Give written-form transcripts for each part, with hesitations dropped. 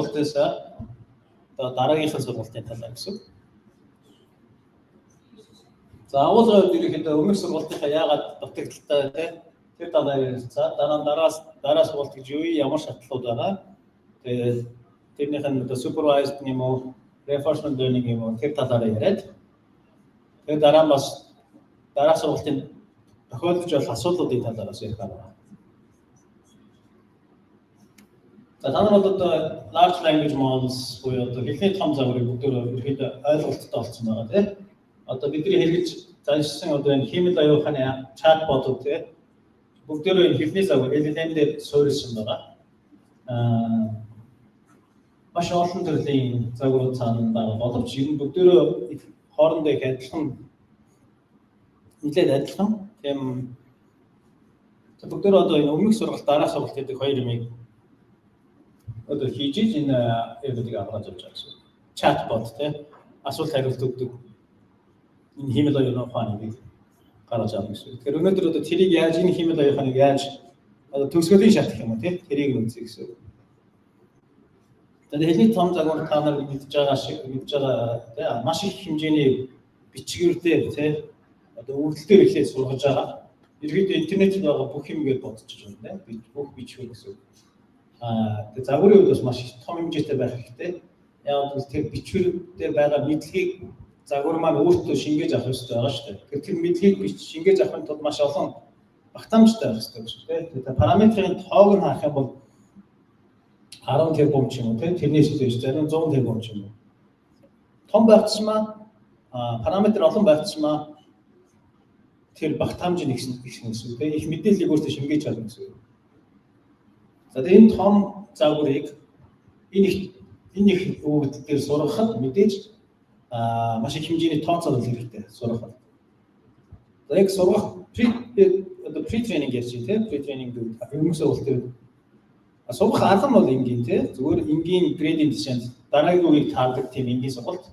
сургалтаас одоо дараагийнхын сургалтын талаар гэсэн. За агуулгын ерөнхийдөө өмнөх сургалтынхаа яагаад дутагдaltaй тэр талаар ярилцаа. Дараа сургалт гэж юу ямар шатлууд байгаа. Тэгээд тэрнийх нь одоо supervised юм уу, reinforcement learning юм уу тэр талаар яриад. Тэгээд дараа нь бас дараа сургалтын тохиолдож болох асуудлуудын талаараас ярих байна. За та нар бол одоо large language models буюу одоо хэлний том загварыг бүгдөө ерөнхийдөө ойлголттой болсон байгаа тийм. Одоо бидний хэрэгж заншсан одоо энэ хиймэл оюуханы чатботууд тийм бүгдөө энэ хэлний загвар LLM дээр суурилсан байгаа. Маш олон төрлийн загварууд цаана байгаа боловч энэ бүгдөө хоорондоо их адилхан нэлээд адилхан. Тийм бүгдөө одоо энэ өмнөх сургалт дараа сургалт гэдэг хоёр юмыг одоо хийж энэ явдлыг аваад явж байгаа гэсэн. Чатбот тийм асуулт хариулт өгдөг энэ хиймэл оюуны ухааныг гаргаж авах гэсэн. Тэгэхээр өнөөдөр одоо тэрийг яаж энэ хиймэл оюуханыг яаж одоо төгсгөлийн шат гэх юм уу тийм тэрийг үнэлцээ гэсэн. Тэгээд хэлний том загвар та нар мэдж байгаа тийм маш их хэмжээний бичгүүртэй тийм одоо үйлдэлээр ихлээр сургаж байгаа. Ерөнхийдөө интернетэд байгаа бүх юм гээд бодож байгаа юм тийм бүх бичвэр гэсэн. Тэгээд загварын хувьд бас маш их том хэмжээтэй байх хэрэгтэй. Яг бол тэр бичвэр дээр байгаа мэдлэгийг загвар маань өөртөө шингээж авах хэрэгтэй байгаа шүү дээ. Тэгэхээр тэр мэдлэгийг шингээж авахын тулд маш олон багтаамжтай байх хэрэгтэй шүү дээ. Тэгээд параметрын тоог нь харах юм бол 10 тэрбум ч юм уу тийм тэрнээс дээш зарим 100 тэрбум ч юм уу. Том байгцсмаа параметр олон байгцсмаа тэр багтаамж нь ихсэн гэсэн үг тийм их мэдээллийг өөртөө шингээж авах гэсэн үг. За тэгээд энэ том загварыг энэ их өгөгдөл дээр сургахад мэдээж маш их хэмжээний тооцоолол хэрэгтэй сургахад. За яг сургах pre-training гэж тийм pre-training гэдэг өмнөх сургалтын сургах арга нь бол энгийн тийм зүгээр энгийн gradient descent дараагийн үеийг таардаг тийм энгийн сургалт.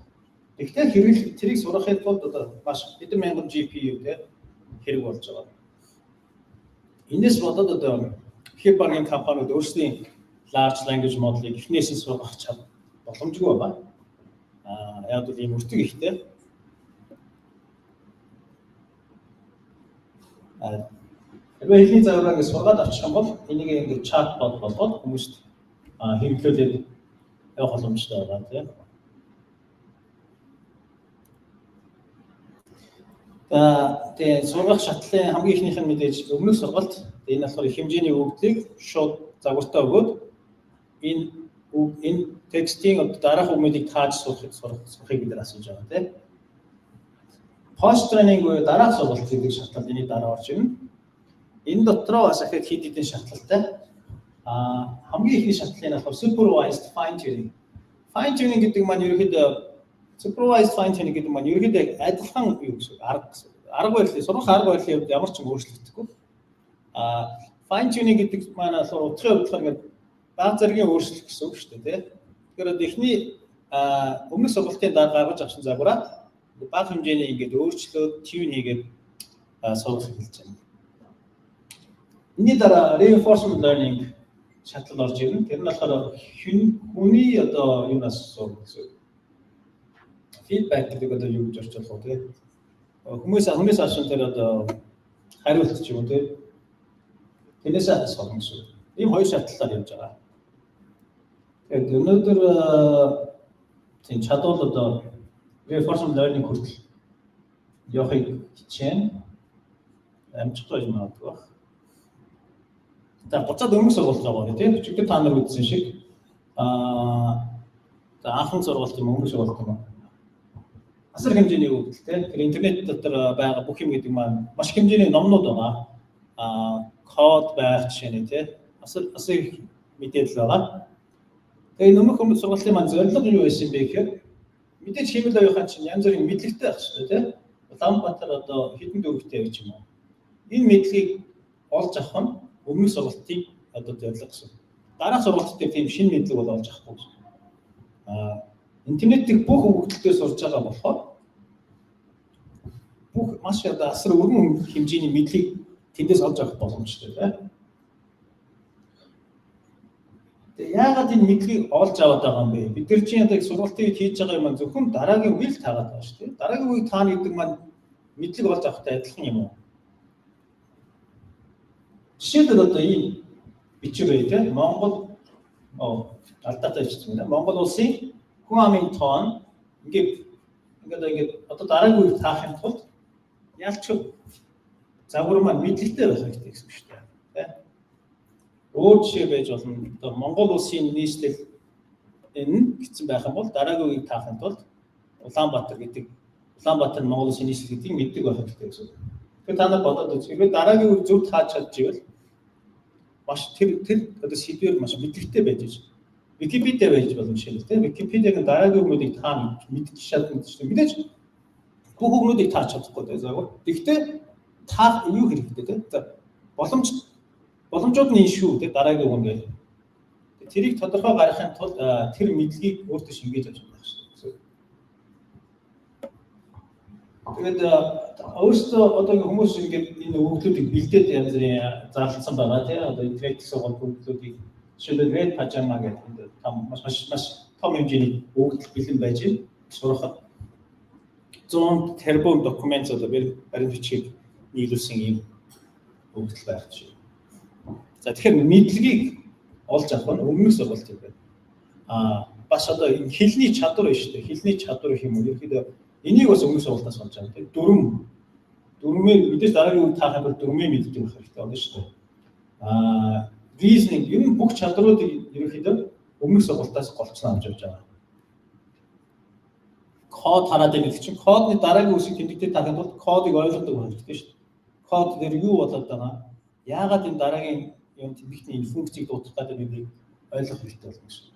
Гэхдээ хэрэг тэрийг сургахын тулд одоо маш хэдэн мянган GPU тийм хэрэг болж байгаа. Энэс бодоод одоо их багийн компаниуд өөрсдийн large language model-ыг эхнээс нь сургах чад боломжгүй байна. Яг бол ийм өртөг ихтэй. Хэрвээ хэлний загварыг сургаад авчих юм бол энийг ингээд chatbot болгоод хүмүүст хэрэглүүлээд явах боломжтой байгаа тийм. Тэгээд сургах шатлалын хамгийн ихнийх нь мэдээж өмнөх сургалт энэ болохоор их хэмжээний өгөгдлийг шууд загвартаа өгөөд энэ текстийн дараах үгмүүдийг тааж сурахыг бид нар асууж байгаа тийм. Post training буюу дараах сургалт гэдэг шатлал энэ дараа орж ирнэ. Энэ дотроо бас ахад хэд хэдэн шатлалтай. Хамгийн ихний шатлал нь болохоор supervised fine tuning. Fine tuning гэдэг маань ерөөхдөө supervised fine tuning гэдэг маань ерөөхдөө адилхан юу гэсэн арга гэсэн. Арга барилын сурах арга барилын хувьд ямар ч юм өөрчлөгдөхгүй. Fine tuning гэдэг маань болохоор утгын хувьд ингээд баг зэргийн өөрчлөлт гэсэн үг шүү дээ тийм. Тэгэхээр эхний өмнөх сургалтын дараа гаргаж авсан загвараа баг хэмжээний ингээд өөрчлөөд tune хийгээд сурах хэлж байна. Энийн дараа reinforcement learning шатлал орж ирнэ. Тэр нь болохоор хүний одоо юунаас сурах гэсэн. Feedback гэдэг одоо юу гэж орчуулах вэ тийм. Хүмүүс ашиг дээр одоо хариулт ч юм уу тийм. Тэрнээс асуух гэсэн. Ийм хоёр шатлалаар явж байгаа. Тэгээд өнөөдөр тийм чадвал одоо reinforcement learning хүртэл явахыг хичээнэ. Амжилттай магадгүй байна. За буцаад өмнөх сургалт байгаа тийм. Чигтэр та нар үзсэн шиг за анхан сургалт юм өмнөх сургалт юм. Асар хэмжээний өгөгдөлтэй. Тэр интернет дотор байгаа бүх юм гэдэг маань маш хэмжээний номнууд байгаа. Код байх жишээ нь тийм. Асар мэдээлэл байгаа. Тэгээ өмнөх сургалтын маань зорилго юу байсан бэ гэхээр мэдээж хиймэл оюухан чинь янз бүрийн мэдлэгтэй байх шүү дээ тийм. Улаанбаатар одоо хэдэн дөрөвтэй гэж юм уу. Энэ мэдлэгийг олж авах нь өмнөх сургалтын одоо зорилго гэсэн. Дараах сургалт дээр тийм шинэ мэдлэг бол олж авахгүй. Интернетийн бүх өгөгдөлтөөр сурж байгаа болохоор бүх маш одоо асар өргөн хэмжээний мэдлэг тэндээс олж авах боломжтой тийм. Тэгээ яагаад энэ мэдлэгийг олж аваад байгаа юм бэ? Бид нар чинь одоо сургалтын үед хийж байгаа юм зөвхөн дараагийн үйл таагаад байгаа шүү дээ. Дараагийн үе таана гэдэг маань мэдлэг олж авахтай адилхан юм уу? Жишээлбэл одоо ийм бичиг бай тийм Монгол алдаатай бичсэн юм. Монгол улсын хүн амын тоон ингээд одоо дараагийн үе таахын тулд ялч загвар маань мэдлэгтэй байх хэрэгтэй гэсэн үг шүү дээ. Өөр жишээ байж болно. Одоо Монгол улсын нийслэл энэ гэсэн байх юм бол дараагийн үеийг таахын тулд Улаанбаатар нь Монгол улсын нийслэл гэдгийг мэддэг байх хэрэгтэй гэсэн үг. Тэгэхээр та нар бодоод үзвэл дараагийн үеийг зөв тааж чадчихвэл маш тэр одоо сэдвэр маш мэдлэгтэй байж байгаа. Википедиа байж боломжтой тийм. Википедиагийн дараагийн үеийг таах мэдчих шалтгаан шүү дээ. Мэдээж бүх үгнүүдийг тааж чадахгүй дээ загвар. Гэхдээ таах юу хэрэгтэй тийм. За боломжууд нь шүү тийм дараагийн үг ингээд. Тэрийг тодорхой гаргахын тулд тэр мэдлэгийг өөртөө шингээж авч байгаа шүү. Тэгээд өөрөөсөө одоо хүмүүс ингээд энэ өгөгдлүүдийг бэлдээд янз бүрийн зарласан байгаа тийм. Одоо интернет сургалт өгөгдлүүдийг жишээлбэл Red Pajama гэдэг маш том хэмжээний өгөгдөл бэлэн байж байна. Сурахад 100 тэрбум документ одоо баримт бичгийг нийлүүлсэн юм өгөгдөл байх чинь. За тэгэхээр мэдлэгийг олж авах нь өмнөх сургалт юм байна. Бас одоо энэ хэлний чадвар шүү дээ. Хэлний чадвар гэх юм уу? Ерөнхийдөө энийг бас өмнөх сургалтаас олж авах тийм. Дөрмөө мэдээж дараагийн үг таахын тулд дөрмөө мэддэг байх хэрэгтэй болно шүү дээ. Reasoning энэ бүх чадруудыг ерөнхийдөө өмнөх сургалтаас голцсон авч явж байгаа. Код хараад байгаа гэдэг чинь кодны дараагийн үсэг тэмдэгтээ таахын тулд кодыг ойлгодог байх хэрэгтэй шүү дээ. Код дээр юу болоод байгаа? Яагаад энэ дараагийн юм тэмдэгтний энэ функцийг дуутгах гэдэг нь ойлгох хэрэгтэй болно шүү.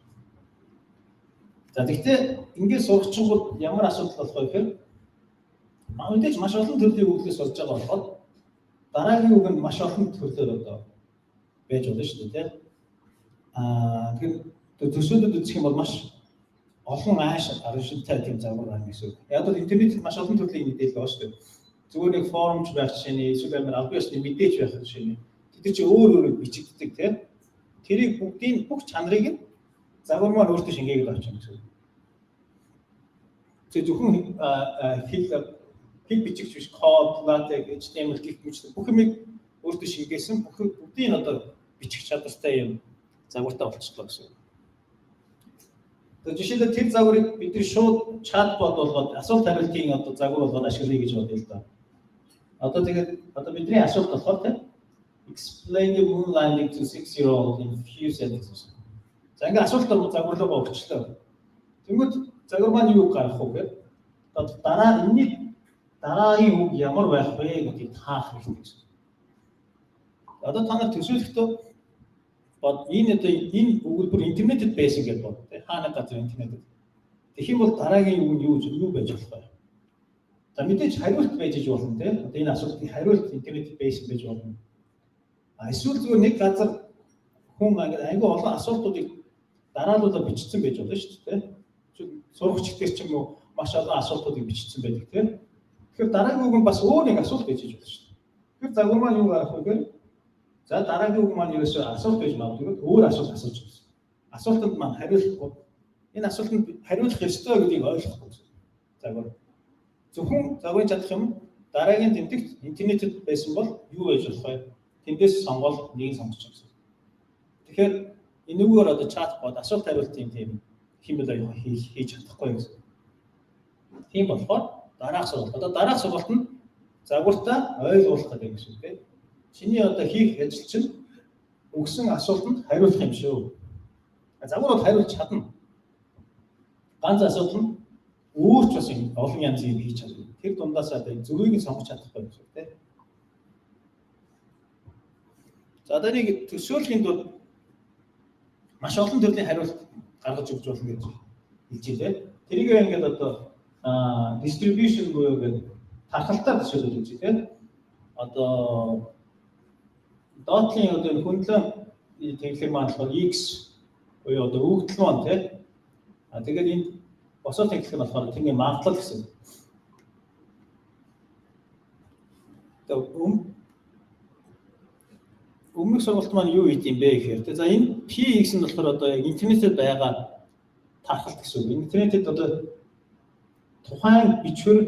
За тэгвэл ингээд сурагчид ямар асуудал болох вэ гэхээр мэдээж маш олон төрлийн өгөгдлөөс болж байгаа болохоор дараагийн үг нь маш олон төрлөөр одоо байж болно шүү дээ. Тэгэхээр төсөөлөд үзэх юм бол маш олон аршинтай тийм загвар байна гэсэн үг. Яг л интернетэд маш олон төрлийн мэдээлэл байна шүү дээ. Зүгээр нэг форумч байх жишээ, эсвэл амар албан ёсны мэдээж байх жишээ. Тэд чинь өөр бичигддэг тийм. Тэрийг бүгдийн бүх чанарыг нь загвар маань өөртөө шингээгээд авч байгаа гэсэн үг. Тэг зөвхөн хэл бичигч биш, код, LaTeX, HTML гэх мэт бүх юмыг өөртөө шингээсэн бүгдийн одоо бичих чадвартай юм загвартай болчихлоо гэсэн үг. Тэгээд жишээлбэл тэр загварыг бид нар шууд чатбот болгоод асуулт хариултын одоо загвар болгоод ашиглая гэж бодъё л да. Одоо бидний асуулт болохоор тийм explain the moon landing to 6-year-old in few sentences. За ингээд асуулт загварлага өгчлөө. Тэнгүүд загвар маань юу гарах вэ гэхээр дараагийн үг ямар байх вэ гэдгийг таах хэрэгтэй гэсэн. Одоо та нар төсөөлөхдөө энэ өгүүлбэр интернетэд байсан гэж бод. Хаана газар интернетэд. Тэгэх юм бол дараагийн үг нь юу байж болох вэ? За мэдээж хариулт байж болно тийм. Одоо энэ асуултын хариулт интернетэд байсан байж болно. Эсвэл зүгээр нэг газар хүн айгүй олон асуултуудыг дараалуулаад бичсэн байж болно шүү дээ. Сурагч ихтэй ч юм уу маш олон асуултуудыг бичсэн байдаг тийм. Тэгэхээр дараагийн үг нь бас өөр нэг асуулт байж болно шүү дээ. Тэгэхээр загвар маань юу гарах вэ гэхээр за дараагийн үг маань ерөөсөө асуулт байж магадгүй өөр асуулт асууж байна. Асуултанд маань хариулахгүй энэ асуултанд хариулах ёстой гэдгийг ойлгохгүй гэсэн. Загвар зөвхөн загварын чадах юм дараагийн тэмдэгт интернетэд байсан бол юу байж болох вэ? Тэндээс сонгол нэг сонгож байгаа гэсэн. Тэгэхээр энэ үгээр одоо чатбот асуулт хариултын тийм хэмэл хийж чадахгүй гэсэн. Тийм болохоор дараах сургалт. Одоо дараах сургалт нь загвартаа ойлгуулах гэдэг юм шүү дээ. Чиний одоо хийх ажил чинь өгсөн асуултанд хариулах юм шүү. Загвар бол хариулж чадна. Ганц асуудал нь өөрч бас олон янзын хийж чадна. Тэр дундаас одоо зөвийг нь сонгож чадахгүй юм шүү дээ. За одоо нэг төсөөлөхийн тулд маш олон төрлийн хариулт гаргаж өгч болно гэж хэлж илээ. Тэрийг ингээд одоо distribution буюу гэдэг тархалтаар төсөөлөж үзье тийм. Одоо доотлын одоо хөндлөн тэнхлэг маань болохоор x буюу одоо өгөгдөл маань тийм. Тэгээд энэ босоо тэнхлэг нь болохоор тэрний магадлал гэсэн. өмнөх сургалт маань юу хийх юм бэ гэхээр за энэ PX нь болохоор одоо интернетэд байгаа тархалт гэсэн үг. Интернетэд одоо тухайн бичвэр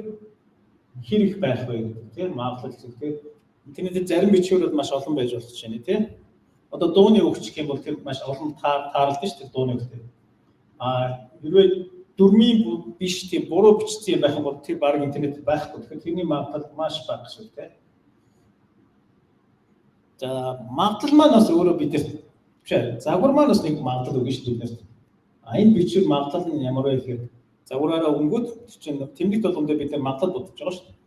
хэр их байх вэ гэдэг тийм магадлал гэсэн. Тэгэхээр интернетэд зарим бичвэрүүд маш олон байж болох ч юм тийм. Одоо дууны өгч гэх юм бол тэр маш олон таарлалт шүү дээ дууны өгч. Хэрвээ дөрмийн биш тийм буруу бичсэн юм байх юм бол тэр баг интернет байхгүй. Тэгэхээр тэрний магадлал маш бага шүү дээ. За магадлал маань бас өөрөө бидэрт биш. Загвар маань бас нэг магадлал өгнө шүү дээ бидэрт. Энэ бичвэр магадлал нь ямар вэ гэхээр загвараараа өнгөд чинь тэмдэг болгонд бид нар магадлал бодож байгаа шүү дээ.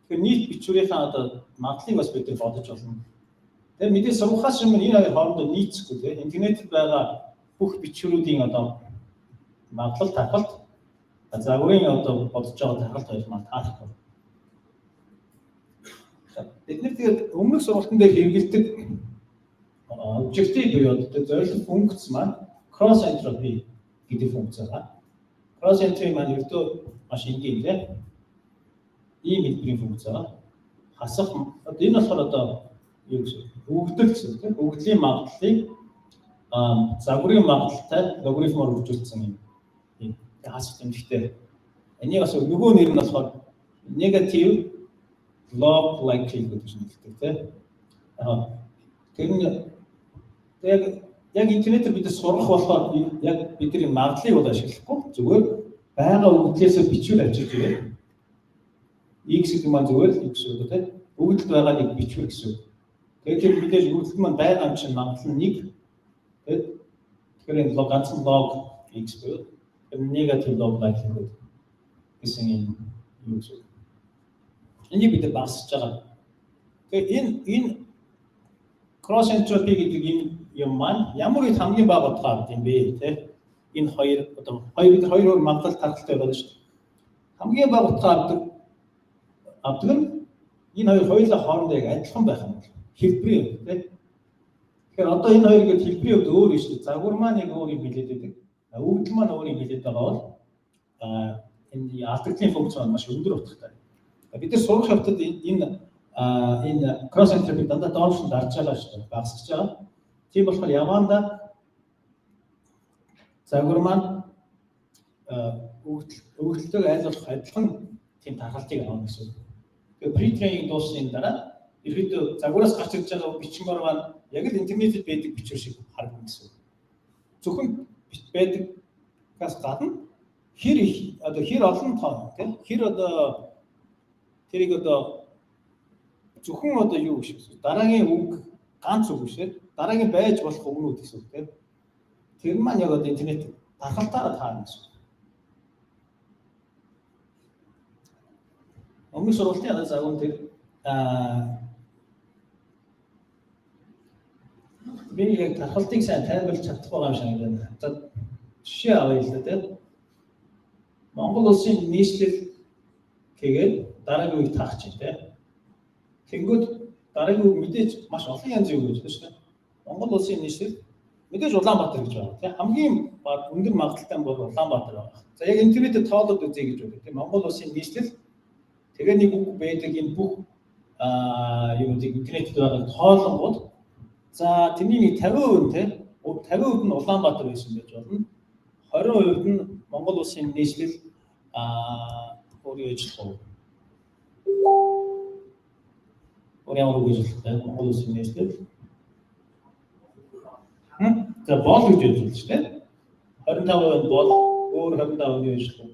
Тэгэхээр нийт бичвэрийнхаа одоо магадлалыг бас бид нар бодож болно. Тэгэхээр мэдээ сургахаас өмнө энэ хоёр хоорондоо нийцэхгүй тийм интернетэд байгаа бүх бичвэрүүдийн одоо магадлал тархалт загварын одоо бодож байгаа тархалт хоёр маань таахгүй. Бид нар тэгээд өмнөх сургалтын дээр хэрэгэлдэг objective буюу одоо зорилго функц маань cross entropy гэдэг функц байгаа. Cross entropy маань ердөө маш энгийн тийм ийм хэлбэрийн функц байгаа. Хасах одоо энэ болохоор одоо юу гэсэн өгдөл гэсэн тийм өгдлийн магадлалыг загварын магадлалтай логарифмаар хөгжүүлсэн юм хасах тэмдэгтэй. Энийг бас нөгөө нэр нь болохоор negative log likelihood гэж нэрлэдэг тийм. Тэр нь яг интернетээр бид сурах болохоор яг бидний магадлалыг бол ашиглахгүй зүгээр байгаа өгдлөөс бичвэр авчирч ирээ. X гэдэг маань зүгээр л x үү тийм. Өгдөлд байгаа нэг бичвэр гэсэн үг. Тэгээд тэр мэдээж өгдөлд маань байгаа юм чинь магадлал нь 1 тийм. Тэгэхээр энэ лог ганцхан log x буюу negative log likelihood гэсэн юм юу гэсэн. Энийг бид багасгаж байгаа. Тэгэхээр энэ cross entropy гэдэг юм маань ямар их хамгийн бага утгаар юм бэ те? Энэ хоёр одоо хоёр магадлал тархалтай байна шүү дээ. Хамгийн бага утгаар авдаг нь энэ хоёр хоёулаа хоорондоо яг адилхан байх юм бол хэлбэрийн те. Тэгэхээр одоо энэ хоёр гээд хэлбэрийн хувьд өөр юм шүү дээ. Загвар маань яг өөр юм хэлээд байдаг. Өгдөл маань өөр юм хэлээд байгаа бол энэ алдагдлын функц маань маш өндөр утгатай. Бид нар сурах явцад энэ cross entropy дандаа доош нь дарж байгаа шүү дээ. Багасгаж байгаа. Тийм болохоор яваанда загвар маань өгдөлтөг айл болох адилхан тийм тархалтыг авах гэсэн. Тэгээ pre-training дуусны дараа ерөөдөө загвараас гарч ирж байгаа бичмээр маань яг л интернетэд байдаг бичвэр шиг харагдана гэсэн. Зөвхөн байдагаас гадна хэр олон тоо тийм хэр одоо тэрийг одоо зөвхөн одоо юу гэж хэлсэн. Дараагийн үг ганц үг биш ээ. Дараагийн байж болох өгнүүд гэсэн үг тийм. Тэр маань яг одоо интернет тархалтаараа таарна гэсэн. Өмнөх сургалтын загвар тэр би яг тархалтыг сайн тайлбарлаж чадах байгаа юм шиг байна. За жишээ авъя л да тийм. Монгол улсын нийслэл тэгээд дараагийн үеийг таах чинь тийм. Тэнгүүд дараагийн үг мэдээж маш олон янзын үг гэж байна шүү дээ. Монгол улсын нийслэл мэдээж Улаанбаатар гэж байна. Тийм хамгийн өндөр магадлалтай бол Улаанбаатар байна. За яг интернетэд тоолоод үзье гэж байна. Тийм Монгол улсын нийслэл тэгээ нэг үг байдаг энэ бүх юунуудыг интернетэд байгаа тоолонгууд за тэрний нэг 50% тийм 50% нь Улаанбаатар байсан байж болно. 20% нь Монгол улсын нийслэл өөрийн ажиллах Орян үргэлжлэлтэй Монгол улсын нийслэл. За бол гэж хэлж байна шүү дээ. 25% бол өөр 25% ажиллах.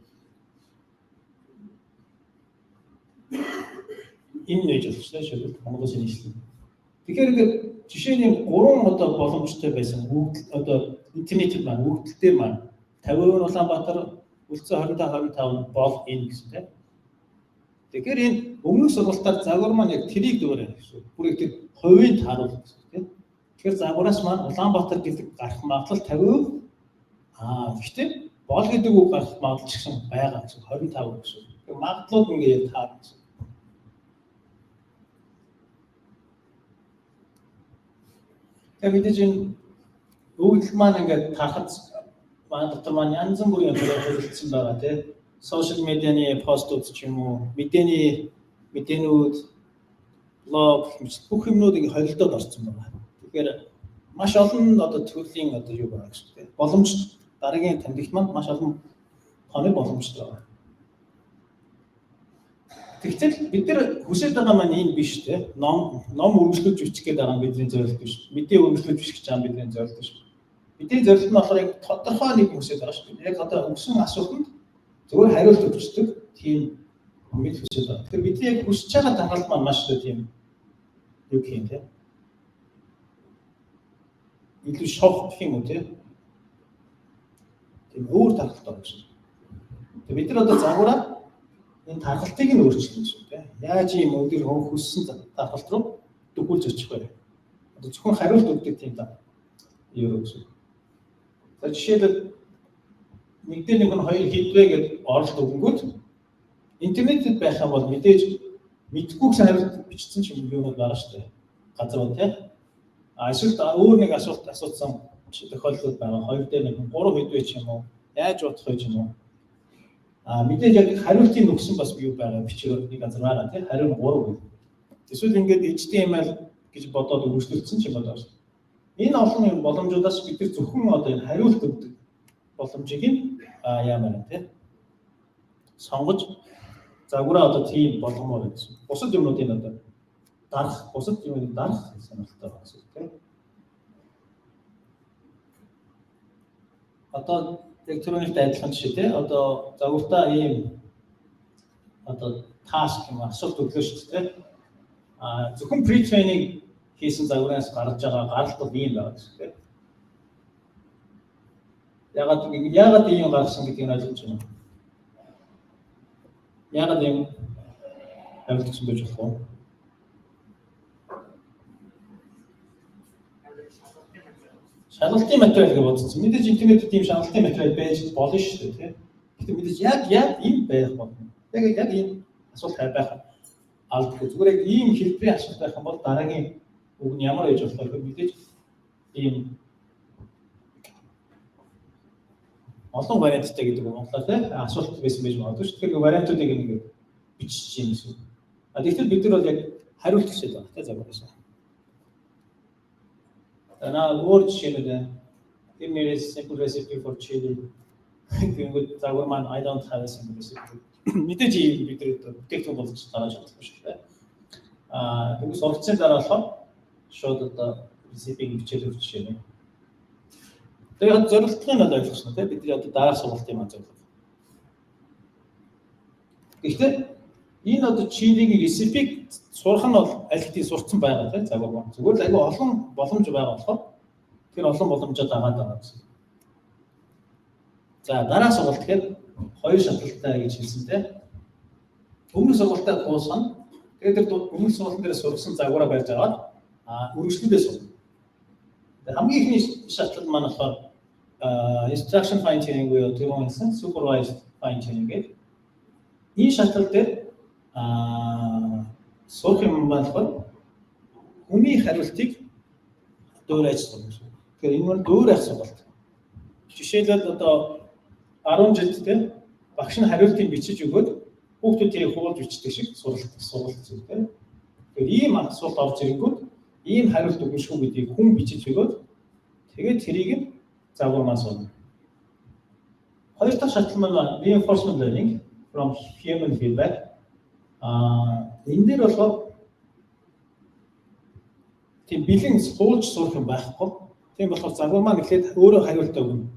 Энэ нэж болчихсон шүү дээ Монгол улсын нийслэл. Тэгэхээр ингээд жишээний 3 одоо боломжтой байсан өгдөл одоо интернетэд маань өгдөлтөө маань 50% Улаанбаатар үлцэн 25% бол энэ гэсэн тийм. Тэгэхээр энэ өмнөх сургалтаар загвар маань яг тэрийг дүүрэн гэсэн. Бүрийг тэр хувийг тааруулах гэсэн тийм. Тэгэхээр загвараас маань Улаанбаатар гэдэг гарах магадлал 50%. Гэхдээ бол гэдэг үг гарах магадлал ч гэсэн байгаа гэсэн 25% гэсэн. Тэгэхээр магадлалууд ингээд яг таарна гэсэн. Тэгээд мэдээж энэ өгдөл маань ингээд тархад маань дотор маань янз бүрийн хөрөлдсөн байгаа тийм. Social media-ны постууд ч юм уу, мэдээнүүд, блог бүх юмнууд ингэ холилдоод орсон байна. Тэгэхээр маш олон одоо төрлийн одоо юу байгаа гэж тийм боломж дараагийн тэмдэгт маань маш олон тооны боломжтой байгаа. Тэгвэл бид нар хүсэж байгаа маань энэ биш тийм ном өргөжлөж бичих гээд байгаа бидний зорилго биш. Мэдээ өргөжлөж бичих гэж байгаа бидний зорилго биш. Бидний зорилго нь болохоор яг тодорхой нэг хүсэж байгаа шүү дээ. Яг одоо өгсөн асуултанд зөвхөн хариулт өгчдөг тийм мэд хүсэж байгаа. Тэгэхээр бидний яг хүсэж байгаа дараалал маань маш их тийм юу гэх юм тийм илүү шовх гэх юм уу тийм өөр тархалтай байна шүү. Тэгээд бид нар одоо загвараа энэ тархалтыг нь өөрчилнө шүү тийм. Яаж ийм өдөр хүссэн тархалт руу дөхүүлж очих вэ? Одоо зөвхөн хариулт өгдөг тийм та юу гэсэн. За жишээлбэл нэгдээ нэг нь хоёр хийдвэ гэж оролт өгөнгүүт интернетэд байх юм бол мэдээж мэдгүйгсэн хариулт бичсэн ч юм юунууд байгаа шүү дээ. Газар уу тийм. Эсвэл өөр нэг асуулт асуусан тохиолдлууд байгаа. Хоёр дээр нэг 3 хэдвэ ч юм уу. Яаж бодох вэ юм уу? Мэдээж яг хариултыг өгсөн бас юу байгаа бичгээр нэг газар байгаа тийм. Хариу 3 вэ. Эсвэл ингээд HTML гэж бодоод өргөжлөлдсөн ч юм байна. Энэ олон юм боломжуудаас бид нар зөвхөн одоо энэ хариулт өгдөг боломжийг яамаар тийм сонгож загвараа одоо тийм болгомоор гэсэн. Бусад юмнуудыг одоо дарах, бусад юмыг дарах сонирхолтой байгаа гэсэн тийм. Одоо яг түрүүнийхтэй адилхан жишээ тийм. Одоо загвартаа ийм одоо task юм асуулт өглөө шүү дээ. Зөвхөн pre-training хийсэн загвараас гарч байгаа гаралт бол ийм байгаа гэсэн тийм. Яагаад ийм гарсан гэдгийг ойлгож байна. Яагаад ийм ойлгосон байж болох вэ? Шалгалтын материал гэж бодсон. Мэдээж интернетд тийм шалгалтын материал байж болно шүү дээ тийм. Гэхдээ мэдээж яг ийм байх болно. Яг ийм асуулт байх алдгүй. Зүгээр яг ийм хэлбэрийн асуулт байх юм бол дараагийн үг нь ямар байж болох вэ? Мэдээж ийм олон варианттай гэдэг нь монголоор тийм асуулт байсан байж магадгүй шүү. Тэгэхээр вариантуудыг нэг бичиж юм гэсэн. Тэгэхдээ бид нар бол яг хариулт гэсэн байна тийм загвараас. Өөр жишээнүүд байна. Give me a simple recipe for chili. Гэнгүүт загвар маань I don't have a simple recipe. Мэдээж бид нар бүтээгдэхүүн болгож гаргаж чадахгүй шүү дээ. Тэгвэл сургацсан дараа болохоор шууд одоо рецепиг бичээд өгч жишээ. Тэгээд зорилтыг нь ойлгосон тийм бид нар одоо дараах сургалтын маань зорилго. Гэхдээ энэ одоо чилигийн рецепиг сурах нь бол аль хэдийн сурцсан байгаа тийм загвар маань. Зүгээр л айгүй олон боломж байгаа болохоор тэр олон боломжоо дагаад байгаа гэсэн. За дараа сургалт гэхэд хоёр шатлалтай гэж хэлсэн тийм. Өмнөх сургалтаа дуусгана. Тэгээд тэр өмнөх сургалтын дээр сурсан загвараа барьж аваад үргэлжлүүлээ сурна. Хамгийн ихний шатлал маань болохоор instruction fine tuning буюу түрүүнсэн supervised fine tuning гэдэг. Энэ шатлал дээр сурах юм болохоор хүний хариултыг дөөрэж сурна. Тэгэхээр энэ нь дөөр асуулт. Жишээлбэл одоо 10 жилдээ багш нь хариултыг бичиж өгөөд хүүхдүүд тэрийг хуулж бичдэг шиг сургалт зүйл тийм. Тэгэхээр ийм асуулт орж ирэнгүүт ийм хариулт өгнө шүү гэдгийг хүн бичиж өгөөд тэгээд тэрийг загвар маань сурна. Хоёр дахь шатлал маань reinforcement learning from human feedback. Энэ дээр болохоор тийм бэлэн суулж сурах юм байхгүй. Тийм болохоор загвар маань эхлээд өөрөө хариулт өгнө.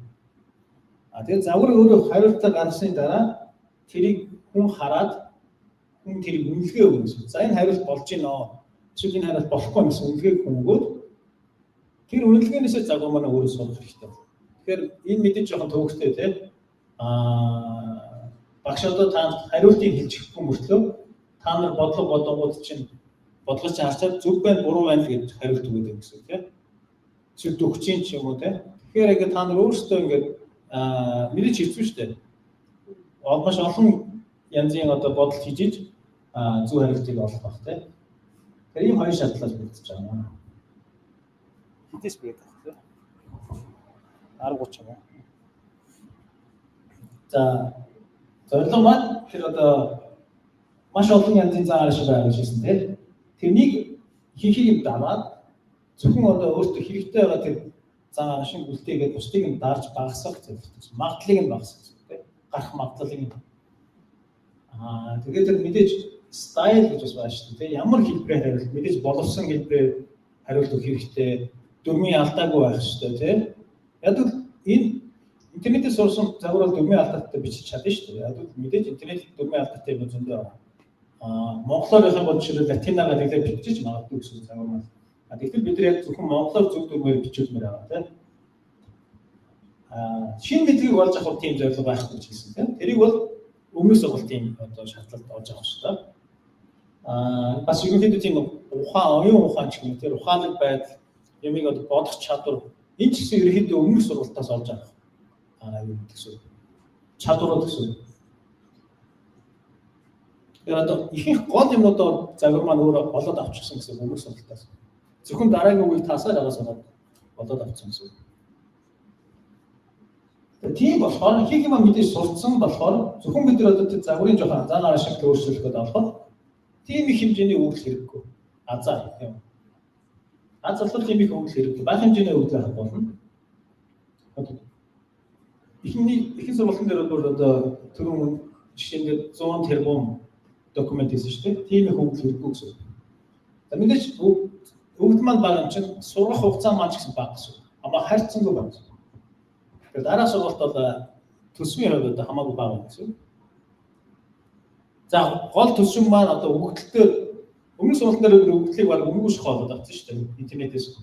Тэгээд загвар өөрөө хариултаа гаргасны дараа тэрийг хүн хараад хүн тэрийг үнэлгээ өгнө гэсэн. За энэ хариулт болж гинөө. Эсвэл энэ хариулт болохгүй гэсэн үнэлгээг хүн өгөөд тэр үнэлгээнээсээ загвар маань өөрөө сурах хэрэгтэй. Тэгэхээр энэ мэдээж жоохон төвөгтэй тийм. Багш одоо та хариултыг хэлж өгөхгүй мөртлөө та нар бодгод чинь бодлого чинь харцаад зөв байна буруу байна гэж хариулт өгöd гэсэн тийм. Эсвэл дөгчийн ч юм уу тийм. Тэгэхээр яг та нар өөрсдөө ингээд мэдээж хэвчүү шүү дээ. Маш олон янзын одоо бодол хийж зөв хариултыг олох бах тийм. Тэгэхээр ийм хоёр шатлалаас бүрдэж байгаа. Хитээс бийд байх тийм. 10-30 юм. За зорилго маань тэр одоо маш олон янзын зан арга шиг байгаа гэсэн тийм. Тэрнийг хийхийг даваад зөвхөн одоо өөртөө хэрэгтэй байгаа тэр зан ашиг үлдээгээд бусдыг нь дарж багасгах зорилготой. Магадлалыг нь багасгах тийм. Гарах магадлалыг нь. Тэгээд тэр мэдээж стайл гэж бас байна шүү дээ. Ямар хэлбэрээр хариулт мэдээж боловсон хэлбэрээр хариулт өгөх хэрэгтэй. Дөрмийн алдаагүй байх шүү дээ тийм. Яг л энэ интернетээс сурсан загвар бол дөрмийн алдаатай бичиж чадна шүү дээ. Яг л мэдээж интернет дөрмийн алдаатай юм зөндөө байна. Монголоор их юм бол жишээ латинагаар хэлээд бичиж магадгүй гэсэн загвар маань. Тэгэхээр бид нар яг зөвхөн монголоор зөв дөрмөөр бичүүлмээр байгаа тийм. Шинэ мэдлэг болж авах тийм зорилго байхгүй ч гэсэн тийм. Тэрийг бол өмнөх сургалтын одоо шатлалд орж авах шүү дээ. Бас ерөнхийдөө тийм ухаан, оюун ухаан ч юм тэр ухаанаг байдал, ямиг одоо бодох чадвар энэ ч гэсэн ерөнхийдөө өмнөх сургалтаас олж авах. Юу гэсэн чадварууд гэсэн. Тэгээд одоо ихэнх гол юмудаар загвар маань өөрөө болоод авчихсан гэсэн өмнөх сургалтаас. Зөвхөн дараагийн үеийг таасаад аваас болоод авчихсан гэсэн. Тийм болохоор их юм мэдээж сурцсан болохоор зөвхөн бид нар одоо тэр загварын жоохон зан ашиглалт өөрчлөлтөд авах тийм их хэмжээний өгөл хэрэггүй. Азар тийм. Азарлал тийм их өгөл хэрэггүй. Бага хэмжээний өгөл авах болно. Ихний сургалтын дээр бол одоо түрүүн жишээнд 100 тэрбум документ хийсэн шүү дээ. Тийм их өгөл хэрэггүй гэсэн. За мэдээж өгөл маань бага юм чинь сургах хугацаа маань ч гэсэн бага гэсэн. Ама харьцангуй бага. Дараа сургалт бол төсвийн хувьд хамаагүй бага гэсэн. За гол төсвийн маань одоо өгөгдөлтөөр өмнөх сургалтын дээр өгөгдлийг баг өнгөшөх болоод авсан шүү дээ интернетээс.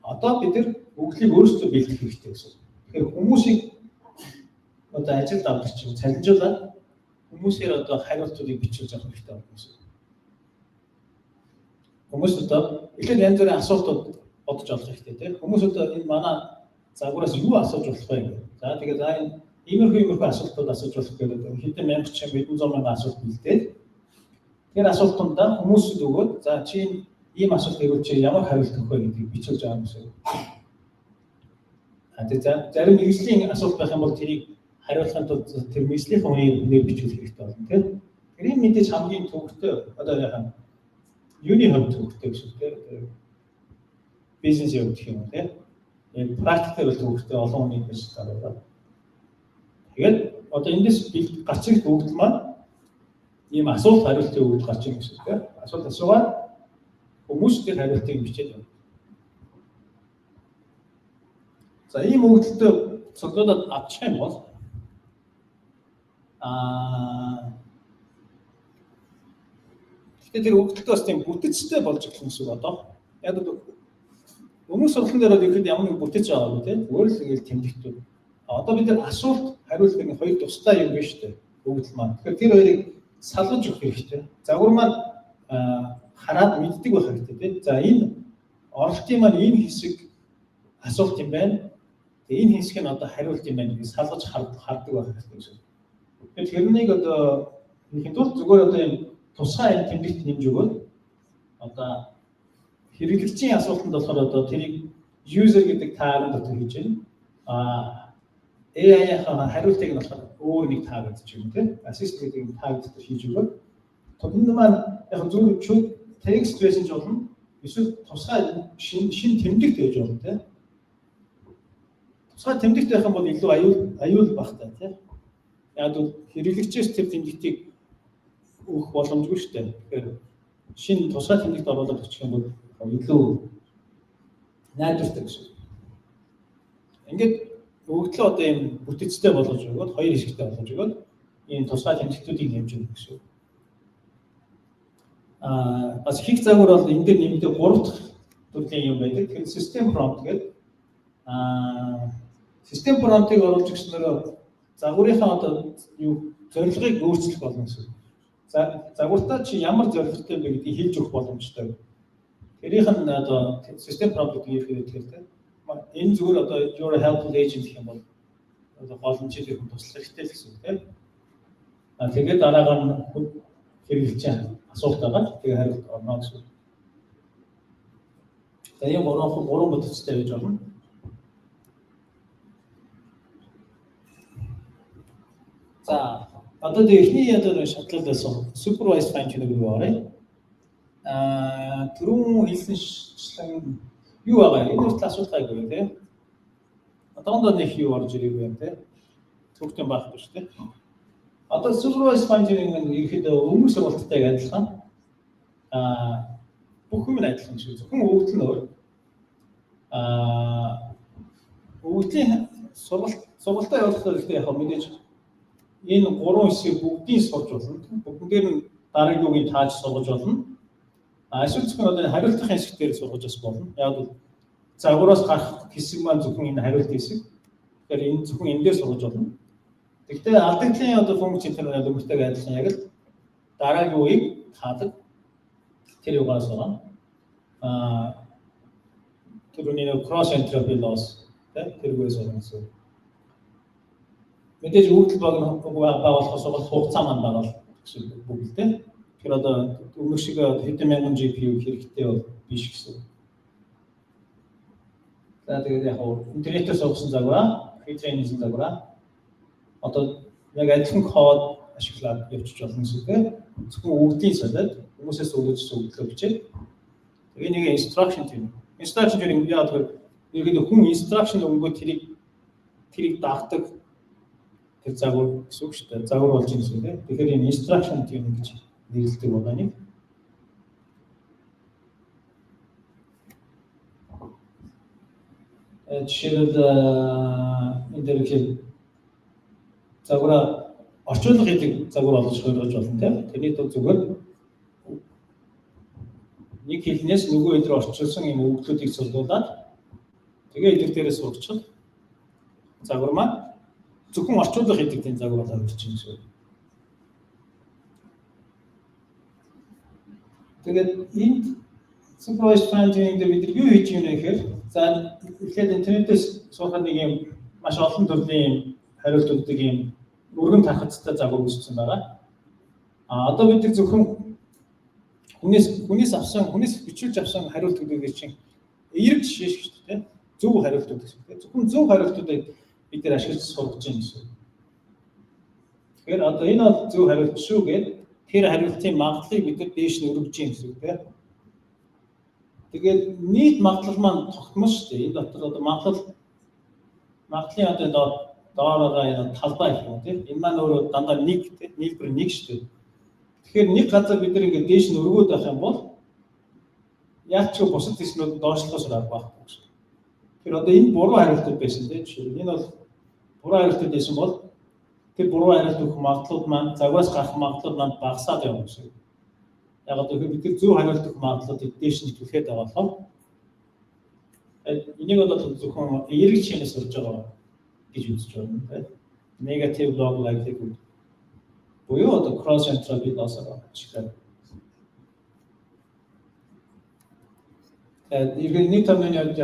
Одоо бид нар өгөгдлийг өөрсдөө бэлдэх хэрэгтэй гэсэн. Тэгэхээр хүмүүсийг одоо ажилд авдаг чинь цалинжуулаад хүмүүсээр одоо хариултуудыг бичүүлж авах хэрэгтэй байна гэсэн. Хүмүүс одоо ихэнх янз бүрийн асуултууд бодож олох хэрэгтэй тийм. Хүмүүс одоо энэ манай загвараас юу асууж болох вэ гэх. За тэгээд энэ иймэрхүү асуултууд асууж болох гэдэг хэдэн мянга ч хэдэн зуун мянган асуулт бэлдээд тэр асуултуудаа хүмүүсд өгөөд за чи ийм асуулт ирүүл чи ямар хариулт өгөх вэ гэдгийг бичүүлж байгаа юм шиг. Тэгээд зарим мэргэжлийн асуулт байх юм бол тэрийг хариулахын тулд тэр мэргэжлийн хүний нэр бичүүлэх хэрэгтэй болно тийм. Тэр энэ мэдээж хамгийн төвөгтэй одоо яахан юуны хувьд төвөгтэй гэсэн тийм. Бизнес явуулах юм тийм. Энэ практикээр төвөгтэй олон хүний биш гараад. Тэгээд одоо эндээс гарч ирэх өгдөл маань ийм асуулт хариултын өгдөл гарч ирэх гэсэн тийм. Асуулт асуугаад хүмүүс тэр хариултыг бичээд байна. За ийм өгдөлтөд цогцолоод авчих юм бол тэгэхээр тэр өгдөлтөө бас тийм бүтэцтэй болж ирэх юм шиг одоо. Яг өмнөх сургалтын дээр бол ихэд ямар нэг бүтэц байгаагүй тийм. Өөр л ингээл тэмдэгтүүд. Одоо бид нар асуулт хариулт гэх хоёр тусдаа юм биш үү? Өгдөл маань. Тэгэхээр тэр хоёрыг салгаж өгөх хэрэгтэй. Загвар маань хараад мэддэг байх хэрэгтэй тийм. За энэ оролтын маань энэ хэсэг асуулт юм байна. Тэгээ энэ хэсэг нь одоо хариулт юм байна гэж салгаж хардаг байх хэрэгтэй гэсэн. Тэгэхээр тэрнийг одоо нэхэд бол зүгээр одоо юм тусгай тэмдэгт нэмж өгөөд одоо хэрэглэгчийн асуултанд болохоор одоо тэрийг user гэдэг таагаар дотор хийж байна. AI-ийн хариултыг нь болохоор өөр нэг таг гэж юм тийм. Assist гэдэг таг дотор хийж өгөөд энэ маань яг зөв текст байсан ч болно. Эсвэл тусгай шин тэмдэгт байж болно тийм. Тусгай тэмдэгт байх юм бол илүү аюул багтай тийм. Яг л хэрэглэгчээс тэр тэмдэгтийг өгөх боломжгүй шүү дээ. Тэгэхээр шинэ тусгай тэмдэгт оруулаад өччих юм бол илүү найдвартай гэсэн. Ингээд өгдлөө одоо юм бүтэцтэй болгож өгөөд хоёр хэсэгтэй болгож өгөөд ийм тусгай тэмдэгтүүдийг нэмж өгөх гэсэн. Бас их загвар бол энэ дээр нэмэлт 3 дахь төрлийн юм байдаг. Тэгэхээр систем промпт гэдэг. Систем промптыг оруулж өгснөөр загварынхаа одоо юу зорилгыг өөрчлөх болно гэсэн. За загвартаа чи ямар зорилготой юм бэ гэдгийг хэлж өгөх боломжтой. Тэрийнх нь одоо систем промпт гэдэг хэрэгтэй. Энэ зүгээр одоо your helpful agent гэх юм бол одоо боломжтой хүн туслах хэрэгтэй л гэсэн үг тийм. Тэгээд дараагаар нь хэрэглэгчийн асуулт байгаа. Тэгээ хариулт орно гэсэн. За ийм 3 бүтэцтэй байж болно. За одоо эхний одоо шатлал байсан supervised fine tuning руу оръё. Түрүүн хэлсэнчлэн юу байгаа энэ хүртэл асуулт гайгүй тийм. Одоондоо нэг юу орж ирэх юм тийм. Төвхтэн байхгүй шүү дээ. Одоо supervised fine tuning нь ерөөхдөө өмнөх сургалттай адилхан. Бүх юм адилхан шүү. Зөвхөн өвдөл нь өөр. Өвдлийн сургалтаа явуулахад яг мэдээж энэ гурван хэсгийг бүгдийг сурч болно. Бүгдэн дээр нь дараагийн үеийг тааж сургаж болно. Эсвэл зөвхөн одоо хариултын хэсэг дээр сургаж бас болно. Яг бол загвараас гарах хэсэг маань зөвхөн энэ хариулт хэсэг. Тэгэхээр энэ зөвхөн энэ дээр сургаж болно. Гэхдээ алдагдлын одоо функц энэ төр өөртөө адилхан яг л дараагийн үеийг таадаг тэр югаас байгаа. Тэрний cross entropy loss тэргээс байна. Мэдээж өвдөл байгуулахаас бол хугацаа маань байгаа гэсэн үг бүгдээ. Тэгэхээр одоо өмнөх шиг хэдэн мянган GPU хэрэгтэй бол биш гэсэн. За тэгээд яг интернетээс авсан загвар, pre-training загвар одоо яг адилхан код ашиглаад явуулж болно гэсэн үг. Зөвхөн өвдлийн солиод хүмүүсээс өгөөж өвдлөө бичээд тэгээ нэг instruction тийм. Instruction тийм яг ерөөдөө хүн instruction өгөнгөө тэрийг дагдаг тэр загвар гэсэн үг шүү дээ. Загвар болж байгаа юм тийм. Тэгэхээр энэ instruction тийм гэж нэрлэдэг байгаа нэг. Жишээлбэл энэ дээр их загвар орчуулга гэдэг загвар олж хөргөж болно тийм. Тэрний тул зүгээр нэг хэлнээс нөгөө хэлээр орчуулсан юм өвдлүүдийг цуглуулад тэгээ эдгээр дээрээ сургачихвал загвар маань зөвхөн орчуулга гэдэг тийм загвар болоод ирчихсэн гэсэн. Тэгээд энд supervised fine tuning дээр бид юу хийж юм бэ гэхээр за ихэд интернетээс суухад нэг юм маш олон төрлийн хариулт өгдөг юм өргөн тархацтай загвар үүссэн байгаа. Одоо бид зөвхөн хүнээс авсан, хүнээс бичүүлж авсан хариулт өгдөг чинь эерэг жишээ шүү дээ. Зөв хариулт өгдөг шүү дээ. Зөвхөн зөв хариултуудыг бид нэр ашиглаж сургаж байна гэсэн. Тэгэхээр одоо энэ бол зөв хариулт шүү гэдэг тэр хариултын магадлалыг бид нар дээш нь өргөж юм гэсэн үг тийм. Тэгээд нийт магадлал маань тогтмол шүү дээ. Энэ дотор одоо магадлалын одоо доороо энэ талбай гэх юм тийм. Энэ маань өөрөө дандаа нэг тийм нийлбэр нэг шүү дээ. Тэгэхээр нэг газар бид нар ингээд дээш нь өргөөд байх юм бол яг ч бусад хэсгүүд доошлохоос арга байхгүй шүү. Тэгэхээр одоо энэ буруу хариултууд байсан тийм. Жишээ нь энэ бол буруу хариултууд байсан бол тэр буруу хариулт өгөх магадлалууд маань загваас гарах магадлалууд маань багасаад явна гэсэн. Яг одоо бид нар зөв хариулт өгөх магадлалуудыг дээш нь түлхээд байгаа болохоор энийг бол зөвхөн эерэг чинээс сурж байгаа гэж үзэж байна тийм. Negative log likelihood буюу одоо cross entropy loss ашиглаад. Нэг томны яг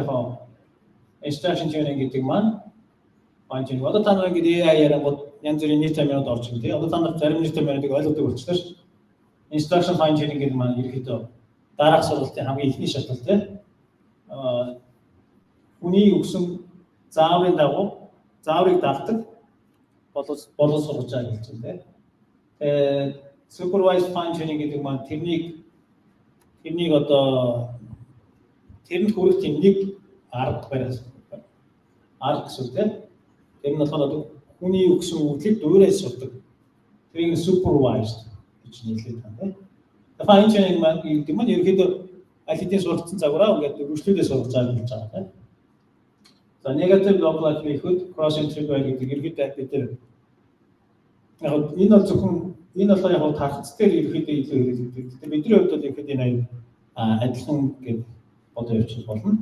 instruction tuning гэдэг маань файн одоо та нар ингэ AI ярангууд янз бүрийн нийт томьёод орж ирнэ тийм. Одоо та нар зарим нийт томьёодыг ойлгодог болчихлоо шүү. Instruction fine tuning гэдэг маань ерөөхдөө дараах сургалтын хамгийн ихний шатлал тийм. Хүний өгсөн зааврын дагуу зааврыг дагдаг болон сургаж байгаа гэж байна тийм. Supervised fine tuning гэдэг маань тэрнийг одоо тэрэнд хүрэх тийм нэг арга бариад арга гэсэн тийм. Тэр нь болохоор хүний өгсөн үглийг дуурайж сурдаг. Тэрийг supervised гэж нэрлэдэг байна тийм. Fine tuning маань гэдэг нь ерөөхдөө аль хэдийн сургалтын загвараа ингээд өргөжлүүлээ сургаж байгаа гэж байгаа тийм. За negative log likelihood cross entropy гэдэг ерөөхдөө бид нар яг энэ бол зөвхөн энэ болохоор яг тархац дээр ерөөхдөө илүү хэрэглэдэг. Гэхдээ бидний хувьд бол ерөөхдөө энэ адилхан гэж бодож явчих болно.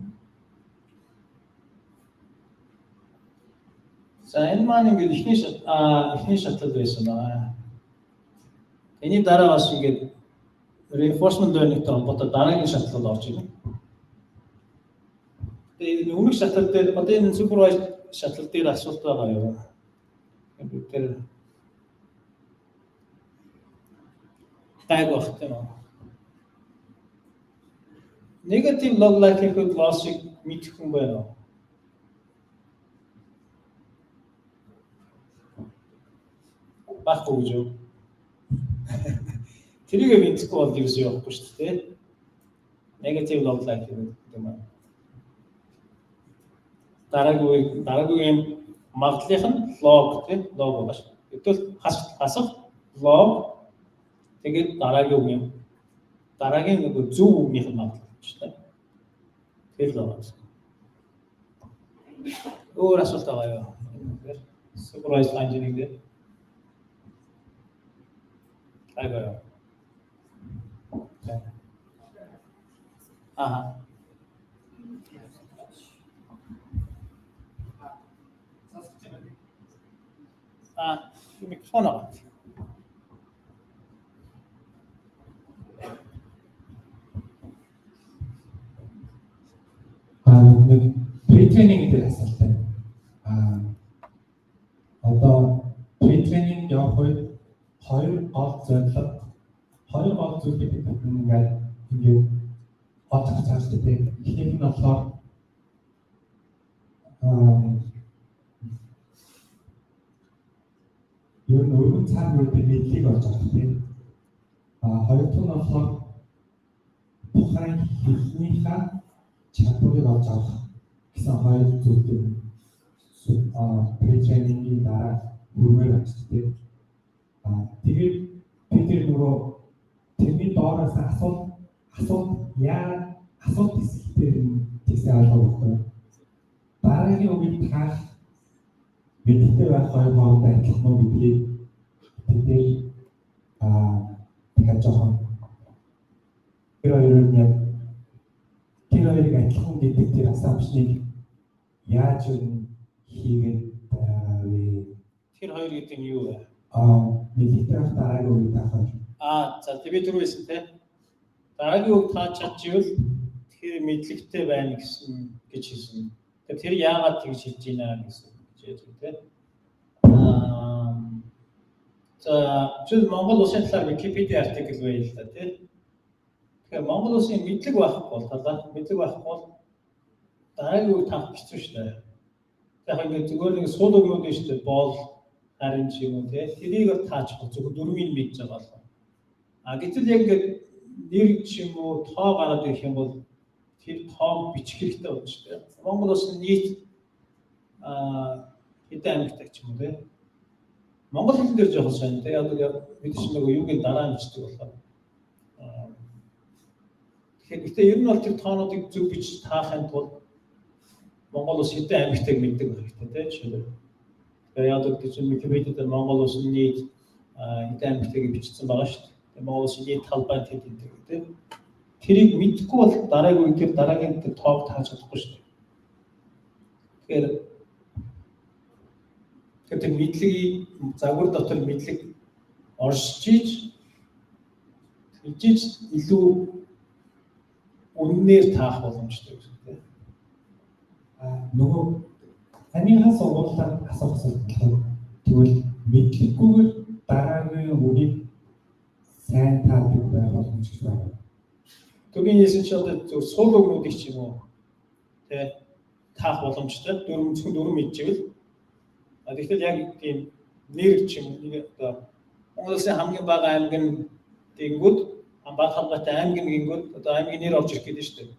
За энэ маань ингээд ихний шатлал байсан байна. Эний дараа бас ингээд reinforcement learning-тэй холбоотой дараагийн шатлал орж ирнэ. Тэгээд өмнөх шатлал дээр одоо энэ supervised шатлал дээр асуулт байгаа юу? Тэр таг багт юм. Negative log likelihood loss-ыг мэдэх хүн байна уу? Баггүй гэж юу? Тэрийг мэдхгүй бол ерөөсөө явахгүй шүү дээ. Negative log likelihood гэдэг юм аа. дараагийн магадлалынх нь log тийм log байгаа шүү. Гэтэл хасах log тэгээд дараагийн нэг зөв үгнийх нь магадлал шүү дээ. Тэр л байна. Өөр асуулт байгаа юу? Supervised finding дээр. Айгаа. Аха. Микрофон аа. Pre-training дээр асуултаа. Одоо pre-training явах үед хоёр гол зүйлийг бид ингээд олж харж байгаа. Эхнийх нь болохоор юу нэг цаг үед мэдлийг олж авах тийм. Хоёр дахь нь болохоор тухайн хэлнийхээ чадварыг олж авах гэсэн хоёр зүйлийг pre-training-ийн дараа хүрмээр авчдаг. Тэгээд бид нөгөө тэрний доороос асуулт хэсэгтээ тийсээ ойлгох. Дараагийн үгийг таах мэдээ байх хоёр хоорондоо адилхан уу гэдгийг тэдгээр дахиад жоохон тэр хоёрыг адилхан гэдэг тэр assumption-ыг яаж хийгээд тэр хоёр гэдэг нь юу вэ? мэдээ байх дараагийн үгийг таах. За би түрүүсэн те. Дараагийн үг тааж чадчихвал тэр мэдлэгтэй байна гэсэн гэж хэлсэн. Тэр яагаад тэгж хэлж байна гэсэн гэж те. За жишээл Монгол улсын талаар Википедиа артикл байл л да те. Тэгэхээр Монгол улсын мэдлэг байхгүй бол дараагийн үг таах хэцүү шүү дээ. Яг ингээд зүгээр нэг суул өгнүүд нь шүү дээ. Боол харин ч юм уу те. Тэрийг таачих зөвхөн дөрвийг мэдж байгаа бол. Гэтэл яг ингээд нэр ч юм уу тоо гараад ирэх юм бол тэр тоо бичих хэрэгтэй болж шүү дээ. Монгол улсын нийт хэдэн аймагтай ч юм уу те. Монгол хэлэн дээр жоох сайн те. Яг бид чинь нэг юугийн дараа бичдэг болохоор. Тэгэхээр ер нь бол тэр тоонуудыг зөв бич таахын тулд Монгол улс хэдэн аймагтайг мэддэг хэрэгтэй те. Жишээлбэл яг л гэж Википедиа дээр Монгол улсын нийт хэдэн аймагтайг бичсэн байгаа шүү дээ. Монгол улсын нийт талбай хэд гэдэг те. Тэрийг мэдэхгүй бол дараагийн тэр тоог тааж чадахгүй шүү дээ. Тэгэхээр мэдлэгийг загвар дотор мэдлэг оршиж илүү үннээр таах боломжтой гэсэн тийм. Нөгөө танихаас уулзаад асуух асуулт тэгвэл мэдлэггүйгээр дараагийн үгийг сайн таадаг байх боломж байна. Түүний хэлсэн чинь одоо зөв суул өгнүүдийг ч юм уу тий таах боломжтой. Дөрөв мэдчихвэл тэгэхээр яг тийм нэр ч юм нэг одоо Монгол улсын хамгийн бага аймгийн дэнгүүд бага хамгаатай аймгийн гингүүд одоо аймгийн нэр орж ирэх гэдэг шүү дээ.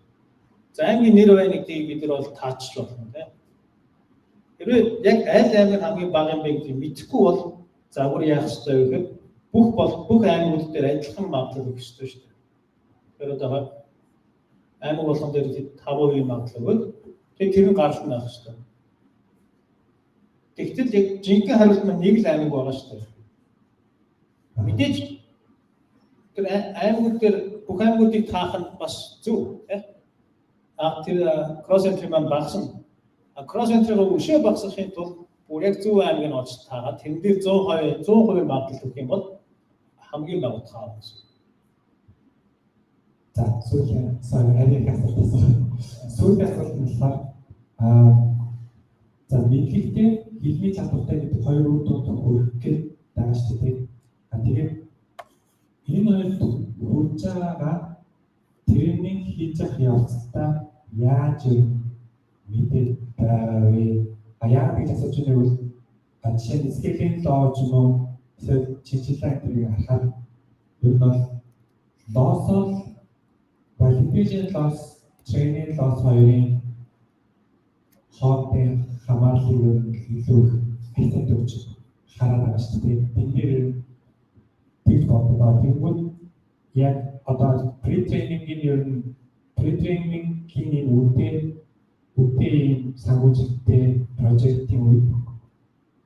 За аймгийн нэр байныг бид нар бол таачч болно тийм. Хэрвээ яг аль аймаг хамгийн бага юм бэ гэдгийг мэдэхгүй бол загвар яах ёстой вэ гэхээр бүх аймагуд дээр адилхан магадлал өгөх ёстой шүү дээ. Тэр одоо аймаг болгон дээр 5% магадлал өгөөд тэр нь гаралт наах ёстой. Тэгтэл яг жинхэнэ хариулт нь нэг л аймаг байгаа шүү дээ. Мэдээж тэр аймагуд дээр бүх аймагуудыг таах нь бас зөв тийм. Тэр cross entry маань багсан. Cross entry-г өшөө багсахын тулд бүр яг зөв аймаг нь олж таагаад тэрэн дээр 100% магадлал өгөх юм бол хамгийн бага утгаа авах. За сүүлийн ариг асуулт болохоор за мэдлэгтэй хэлний чадвартай гэдэг хоёр үр дүнд хүрэх гээд байгаа шүү дээ. Тэгээд энэ хоёрт хүрч байгаа тренинг хийж явах явцдаа яаж мэдээд байгаа вэ? Яагаад гэж асууж байгаа бол жишээ нь скелийн лооч юм уу эсвэл чиглэлээр харахад ер нь бол лоосол qualification loss, training loss хоёрын хоолтой хамаарлын өөр илүү хайцаад өгч хараад байгаа шүү дээ. Тэндээр тэгж бодлоо. Тэгвэл яг одоо pre-training-ийн ер нь pre-training-ийн үдээ санхүүжилттэй прожектын үед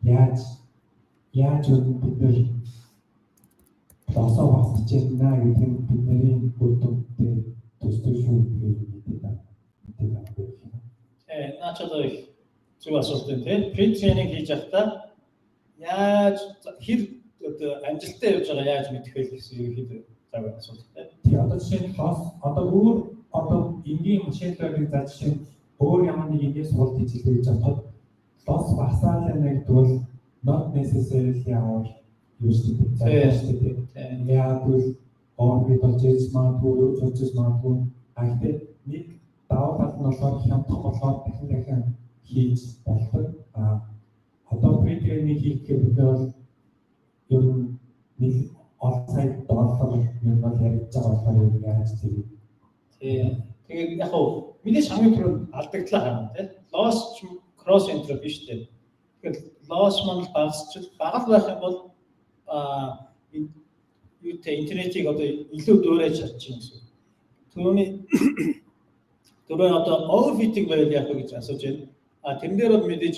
яаж бид нэр лосоо багтж байна гэдэг нь бидний бүрдүүртэй төстэй шүү гэдэг мэдээ. Наачаад зөв асуулт энэ pre-training хийж байхдаа яаж хэр амжилттай явж байгаа яаж мэдэх вэ гэсэн ерөнхийдөө заваа асуулт тийм. Тэгээ одоо жишээ нь одоо энгийн machine learning за жишээ нь өөр ямар нэг энгийн сургалт хийж хийж чадхад лос багасаалаа гэдэг бол not necessarily our used to be. Яг л орбит болж магадгүй ахтэй нэг даваа тал нь болохоор хямдхан болохоор дахин хийж болдог. Одоо pre-training хийх гэдэг бол ер нь нэг олон сая доллар юм бол ярьж байгаа болохоор яаж тийм. Тэгээд яг хөө мэдээж хамгийн түрүүнд алдагдлаа харна тийм. Loss cross entropy шүү дээ. Тэгэхээр loss маань багал байх юм бол интернетийг одоо илүү дөөрэж чадчих юм гэсэн. Түрүүний одоо overfitting байвал яг гэж асууж байна. Тэрэн дээр бол мэдээж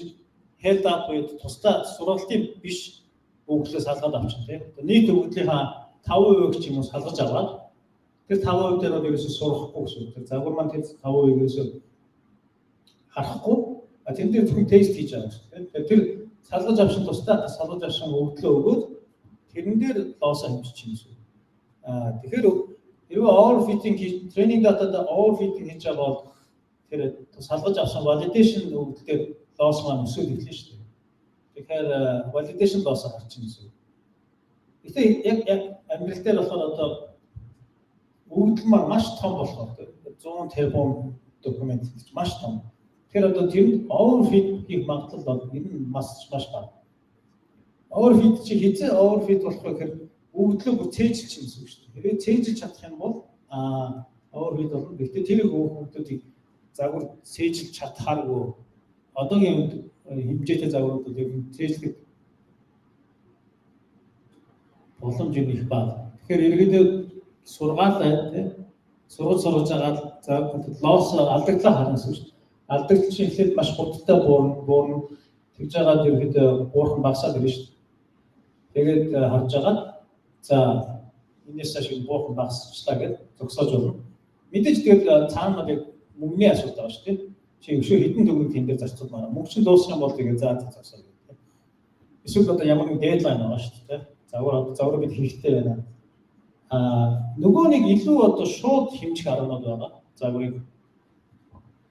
held up үед тусдаа сургалтын биш өгдлөөс салгаад авчихсан тийм. Нийт өгдлийнхаа 5% ч юм уу салгаж аваад тэр 5% дээр бол ерөөсөө сурахгүй гэсэн. Тэр загвар маань тэр 5% ерөөсөө харахгүй. Тэн дээр зөвхөн тест хийж байгаа гэсэн тийм. Тэр салгаж авсан тусдаа салгаж авсан өгдлөө өгөөд тэрэн дээр лоосоо хэмжиж юм. Тэгэхээр хэрвээ overfitting тренинг датад overfitting хийж байгаа бол тэр салгаж авсан validation өгдөл дээр лоос маань өсөж ирлээ шүү дээ. Тэгэхээр validation loss гарч ирсэн. Гэтэ яг амьдрал дээр болохоор одоо өгдөл маань маш том болохоор 100 тэрбум документ гэж маш том. Тэгэхээр одоо тэр overfit хийх магадлал бол энэ маш бага. Overfit чи хизээ overfit болох гэхээр өгдлөө бүр цээжилж чинь гэсэн үг шүү дээ. Хэрвээ цээжилж чадах юм бол overfit болно. Гэхдээ тэр хүмүүсийг загвар цээжилж чадхааргүй одоогийн хэмжээтэй загварууд бол ер нь цээжлэх боломж их бага. Тэгэхээр иргэдэд сургаалаа тийм сургаж байгаа лоос алдагдлаа харна шүү дээ. Алдагдлын эхлээд маш хурдтай буурна. Тэгж байгаа ерөөдөө уурхан багасаад ирнэ шүү дээ. Тэгээд харж байгаа. За энэс шиг буурхан багасчлаа гэж зогсоож байна. Мэдээж тэгэл цаана яг мөнгөний асуудал байгаа шүү дээ. Чи өшөө хэдэн төгрөг тэнд дээр зарцуул манай. Мөнгө чинь дуусах юм бол тэгээд зогсоо гэдэг. Эсвэл одоо ямар нэг дедлайн байгаа шүү дээ. Загвар бид хэрэгтэй байна. Нөгөө нэг илүү одоо шууд хэмжих аргууд байгаа. Загварыг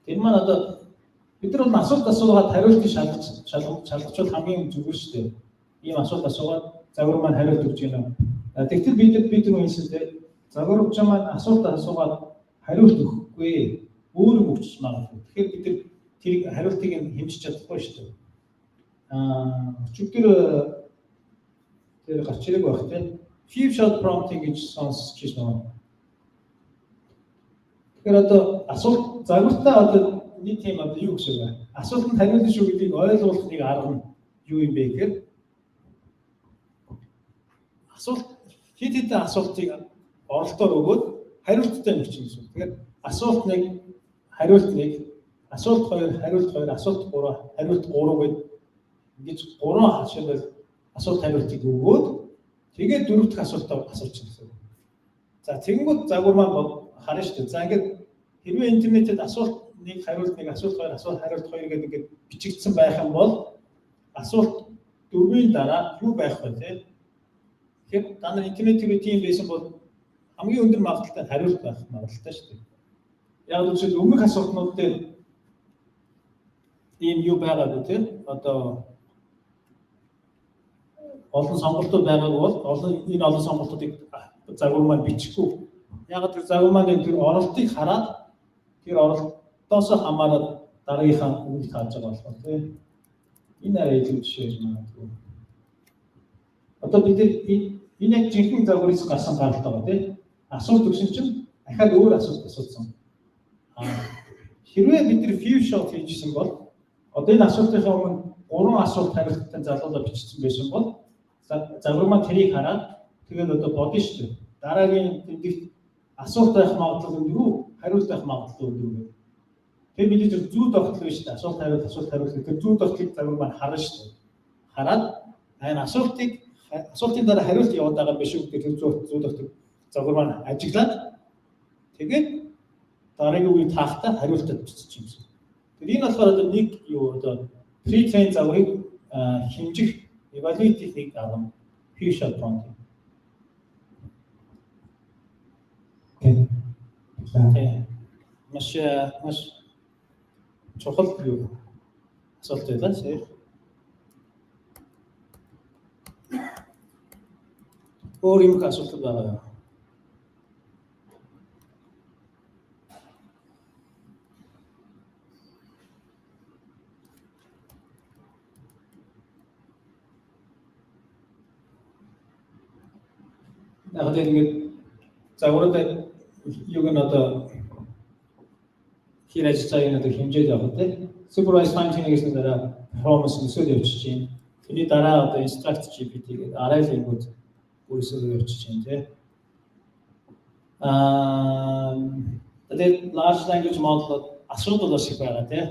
тэр маань одоо бид нар бол асуулт асуугаад хариултыг шалгачвал хамгийн зүгээр шүү дээ. Ийм асуулт асуугаад загвар маань хариулт өгч байна. Тэгтэл бид нар үнэсэндээ загварч маань асуулт асуугаад хариулт өгөхгүй өөрөө өгч магадгүй. Тэгэхээр бид нар тэрийг хариултыг хэмжиж чадахгүй шүү дээ. Өчигдөр тэр гарч ирэх байх тийм. Few shot prompting гэж сонсч байна. Тэгэхээр одоо асуулт загвартаа одоо нэг тийм одоо юу гэсэн бэ? Асуултанд хариулна шүү гэдгийг ойлгуулах нэг арга нь юу юм бэ гэхээр асуулт хэдэн асуултыг оролдоор өгөөд хариулттай нэгчин гэсэн. Тэгэхээр асуулт 1, хариулт 1, асуулт 2, хариулт 2, асуулт 3, хариулт 3 гэдэг ингэж 3 хашаал асуулт хариултыг өгөөд тэгээд 4 дахь асуултаа асуучих гэсэн. За тэгэнгүүт загвар маань харна шүү дээ. За ингээд хэрвээ интернетэд асуулт 1, хариулт 1, асуулт 2, асуулт хариулт 2 гэдэг ингээд бичигдсэн байх юм бол асуулт 4-ийн дараа юу байх вэ те? Тэгэхээр та нар интернетээр тийм байсан бол хамгийн өндөр магадлалтай хариулт байх магадлалтай шүү дээ. Яг үгүй өмнөх асуултнууд дээр ийм юу байгаад үү те? Одоо олон сонголтууд байгааг бол энэ олон сонголтуудыг загвар маань бичихгүй. Яг тэр загвар маань тэр оролтыг хараад тэр оролтоос хамаарат дараагийнхаа үгийг хааж байгаа болохоор тийм. Энэ арай илүү жишээ юм аа. Одоо бид энэ яг жинхэнэ загварыг гарсан гаралтай байгаа тийм. Асуулт өгсөн чинь дахиад өөр асуулт асуусан. Хэрвээ бид тэр few shot хийжсэн бол Одоо энэ асуултын өмнө 3 асуулт хариулттай залуулаа бичсэн байсан бол загвар маань тэрийг хараад тэгээд одоо бодно шүү дээ. Дараагийн тэмдэгт асуулт байх магадлал өндөр үү, хариулт байх магадлал өндөр үү. Тэр бидний зүү тогтол биш дээ. Асуулт хариулт гэдэг зүү тогтолыг загвар маань харна шүү дээ. Хараад энэ асуултын дараа хариулт яваад байгаа биш үү гэдэг зүү тогтол загвар маань ажиглаад тэгээд дараагийн үе таахтаа хариултад бичиж юм шиг. Тэр энэ болохоор одоо нэг юу одоо pre-train загварыг хэмжих evaluate техник авах few-shot prompt. Окей. Маш чухал юу асуулт байлаа сая. Өөр юм асуулт байгаа. Яг тэгээд загварууд юуг нь одоо хин ажиллаж байгаа хэмжээд явах тийм supervised fine tuning гэсэн дараа performance өсөж явчих чинь тэрний дараа одоо instruct GPT гэдэг RL-ийг өөрөөсөө явчих чинь тийм тэгээд large language model асуудал бас их байгаа тийм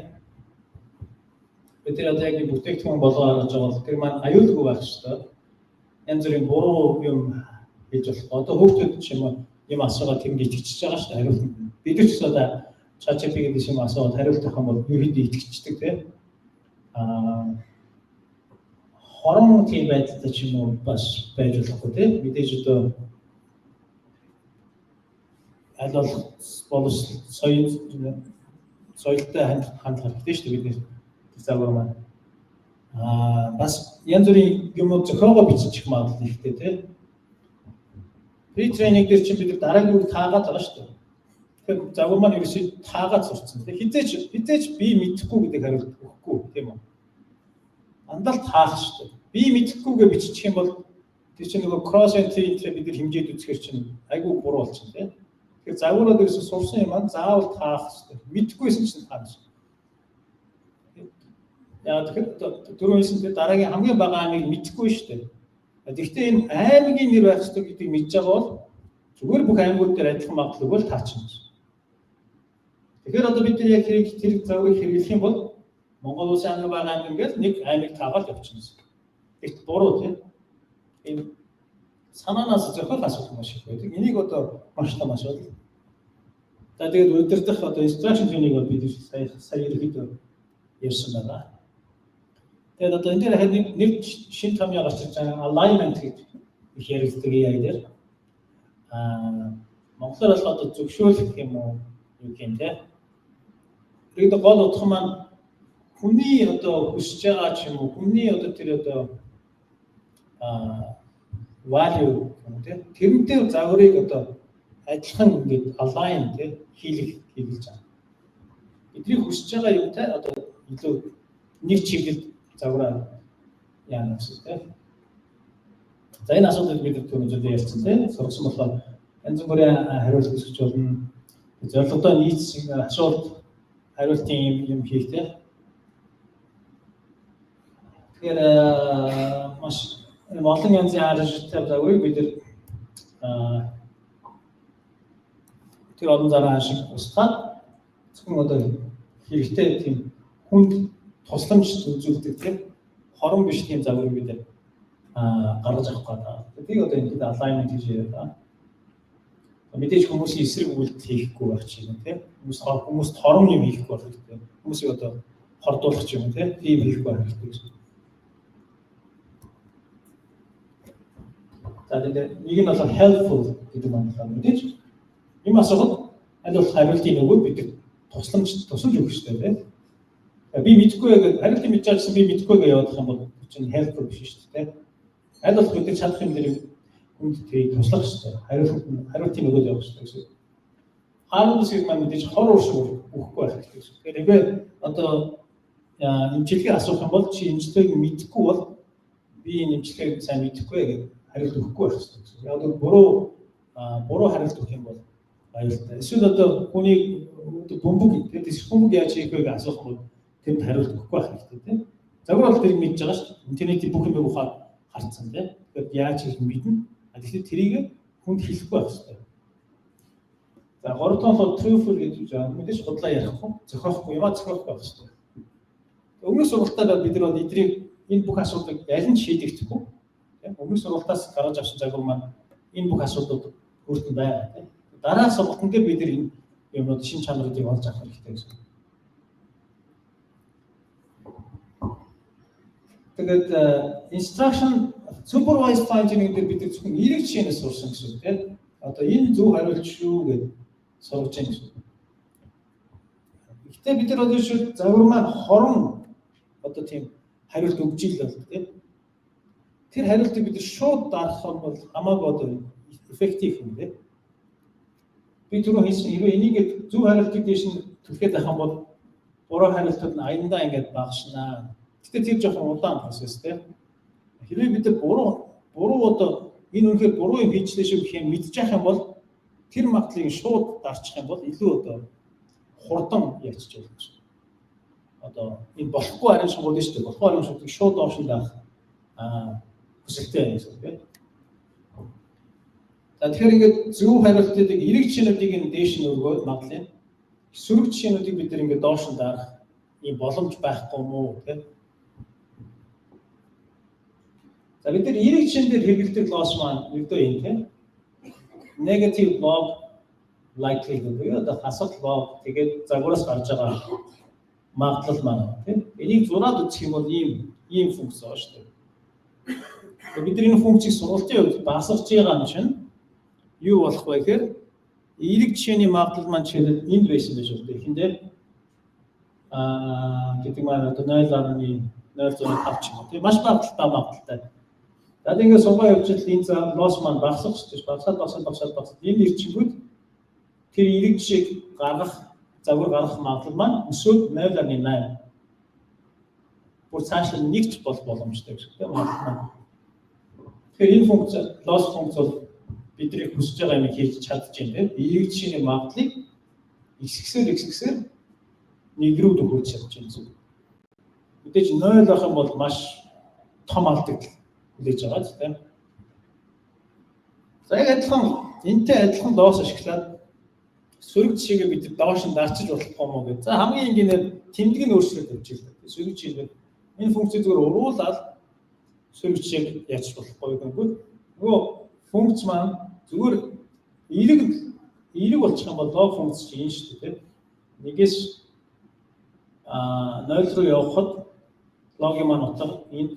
бид тэр одоо яг бүтээгдэхүүн болгоо харж байгаа бол тэр маань аюулгүй байх шүү дээ янз бүрийн буруу юм хийж болох одоо хүүхдүүд ч юм асуугаад тэр итгэж байгаа шүү дээ хариулт бид ч гэсэн одоо ChatGPT гэдэг юм асууад хариулт авах юм бол ерөөдөө итгэждэг тийм хорон тийм байдлаа ч юм уу бас байж болохгүй тийм мэдээж одоо аль болох соёлтой хандлах хэрэгтэй шүү дээ бид загвар маань бас янз бүрийн юмуд зохиогоо бичих магадлал ихтэй тийм pre-training дээр чинь бид дараагийн үг таагаад байгаа шүү дээ. Тэгэхээр загвар маань ерөөсөй таагаад сурцсан. Тэгэхээр хизээч би мэдэхгүй гэдэг хариулт өгөхгүй тийм үү? Дандаа таах шүү дээ. Би мэдэхгүйгээ бичих юм бол тэр чинь нөгөө cross entry бид нар хэмжээд үзэхэр чинь айгүй буруу болчихно тийм. Тэгэхээр загварууд ерөөсөй сурсан юм аа заавал таах шүү дээ. Мэдэхгүйсэн чинь таах шүү. Яа тэгэхээр түрүүнээс дараагийн хамгийн бага аймыг мэдэхгүй шүү дээ. Гэхдээ энэ аймгийн нэр байх ёстой гэдгийг мэдж байгаа бол зүгээр бүх аймагуд дээр адилхан магадлал бол таачна. Тэгэхээр одоо бид яг тэр загварыг хэрэглэх юм бол Монгол улсын аймаг байгаа аймаг ингээд нэг аймаг таагаад явчихна. Ихт буруу тийм. Энэ санаанаас зохиол асуулт маш их байдаг. Энийг одоо маш том асуудал. За тэгээд удирдах одоо instruction training бол бид сая ерөөдөө ярьсан байна. Тэгээд одоо энэ дээр харин нэг шинэ том гарч ирж байгаа alignment гэдэг их яригддаг AI дээр монголоор бол одоо зөвшөөрөх гэх юм уу юу юм те. Тэгээд гол утга маань хүний одоо хүсэж байгаа ч юм уу хүний одоо тэр одоо value юм те. Тэрнтэй загварыг одоо адилхан ингээд align те хийлгэж байгаа. Бидний хүсэж байгаа юмтай одоо илүү нэг чиглэл загвараа яана гэсэн тийм. За энэ асуудлыг бид түрүүн ярьсан тийм. Сургасан болохоор янз бүрийн хариулт өгч болно. Зорилгодоо нийцсэн асуулт хариултын юм хийх тийм. Тэгэхээр маш олон янзын аргатай загварыг бид тэр олон зараа ашиг устгаад зөвхөн одоо хэрэгтэй тийм хүнд тусламж үзүүлдэг тийм хорон биш тийм загварыг бид гаргаж авах гэдэг. Тийг одоо энэ alignment гэж яриад. Мэдээж хүмүүсийн эсрэг үйлдэл хийхгүй байх чинь тийм хүмүүс торон юм хийхгүй байх хэрэгтэй. Хүмүүсийг одоо хордуулах юм тийм хийхгүй байх хэрэгтэй. За тэгээд нэг нь бол helpful гэдэг маань мэдээж юм асуухад аль болох хариултын нөгөөд бид тусламж тусалж өгөх хэрэгтэй тийм. Би мэдгүй яг хариултыг мэдж чадсан би мэдгүй гэж явах юм бол чинь helpful биш шүү дээ. Аль болох бид чадах юм дээр хүнд тийг туслах хэрэгтэй. Хариултын нөгөөд явах хэрэгтэй гэсэн. Хаанаас маань мэдээж хор ууршиг өгөхгүй байх хэрэгтэй гэсэн. Тэгэхээр одоо имчилгээ асуух юм бол чи имчилгээг мэдгүй бол би энэ имчилгээг сайн мэдэхгүй гэж хариулт өгөхгүй байх хэрэгтэй. Яг л буруу хариулт өгөх юм бол аюултай. Эсвэл одоо хүний бөмбөг тэгээд бөмбөг яаж хийх вэ гэж асуух юм бол тэнд хариулт өгөхгүй байх хэрэгтэй тийм. Загвар бол тэрийг мэдж байгаа шүү дээ. Интернетийн бүх юм харцсан тийм. Тэгэхээр яаж хийх мэднэ. Тэгэхээр тэрийг хүнд хэлэхгүй байх хэрэгтэй. За 3 дахь бол truthful гэж байна. Мэдээж худлаа ярихгүй, зохиохгүй, ямаа зохиохгүй байх хэрэгтэй. Өмнөх сургалтаар бид нар эдрийг энэ бүх асуудлыг аль нь шийдэгдэхгүй. Тийм. Өмнөх сургалтаас гаргаж авсан загвар маань энэ бүх асуудлууд хүртэн байгаа тийм. Дараах сургалтанд бид нар энэ юмнууд шин чанаруудыг олж авах хэрэгтэй гэсэн. Тэгээд instruction supervised fine-tuning дээр бид зөвхөн эерэг жишээнээс сурсан гэсэн тийм. Одоо энэ зөв хариулт шүү гэж сурж байгаа гэсэн. Гэхдээ бид нар одоо шүү загвар маань хорон одоо тийм хариулт өгж ийл бол тийм. Тэр хариултыг бид шууд дарах юм бол хамаагүй одоо эффектив юм тийм. Би түрүү хэлсэн хэрвээ энийг зөв хариултыг дээш нь түлхээд авах юм бол буруу хариултууд нь аяндаа ингээд багшнаа. Гэтэ тэр жоохон удаан процесс тийм. Хэрвээ бид буруу одоо энэ үнэхээр буруу юм хийчлээ шүү гэх юм мэдчих юм бол тэр магадлалыг шууд дарчих юм бол илүү одоо хурдан яачих болно шүү. Одоо энэ болохгүй харин шууд шүү дээ. Болохгүй харин шуудыг шууд доош нь даах хүсэлтэй юм шүү тийм. Тэгэхээр ингээд зөв хариултыг эерэг жишээнүүдийг энэ дээш нь өргөөд магадлал сөрөг жишээнүүдийг бид нар ингээд доош нь дарах ийм боломж байхгүй юм уу тийм. За бид нар эерэг жишээн дээр хэрэглэдэг loss маань ердөө юм тийм. Negative log likelihood буюу одоо хасах log тэгээд загвараас гарч байгаа магадлал маань тийм. Энийг зураад үзэх юм бол ийм функц байгаа шүү дээ. Бид нар энэ функцийг сургалтын үед дасгаж байгаа юм чинь юу болох вэ гэхээр эерэг жишээний магадлал маань жишээлбэл энд байсан байж болно. Эхэндээ гэдэг маань одоо 0.005 ч юм уу тийм маш багталтай. За ингээд сугаа явуулж энэ лосс маань багасах гэж багасаад энэ ирчингүүд тэр эерэг жишээг загвар гаргах магадлал маань өсөөд 0.8 бүр цаашаа нэгч боломжтой гэж тийм байна. Тэгэхээр энэ функц лосс функц бол бидний хүсэж байгаа юм хийж чадчихээн тийм. Эерэг жишээний магадлалыг ихсгсээр нэг рүү төгөөж чадчихээн зүг. Мэдээж 0 байх юм бол маш том алдагдал хүлээж байгаа тийм. За яг адилхан энтэй адилхан доос ашиглаад сөрөг жишээгээ бид доош нь дарчиж болох юм уу гэж. За хамгийн энгийнээр тэмдэг нь өөрчлөлт өгч ирсэн. Сөрөг жишээ энэ функцийг зүгээр уруулаад сөрөг жишээг яачих болохгүй гэвэл нөгөө функц маань зүгээр эерэг болчих юм бол лог функц чинь энэ шүү дээ. Нэгээс 0 руу явахад логийн маань утга энэ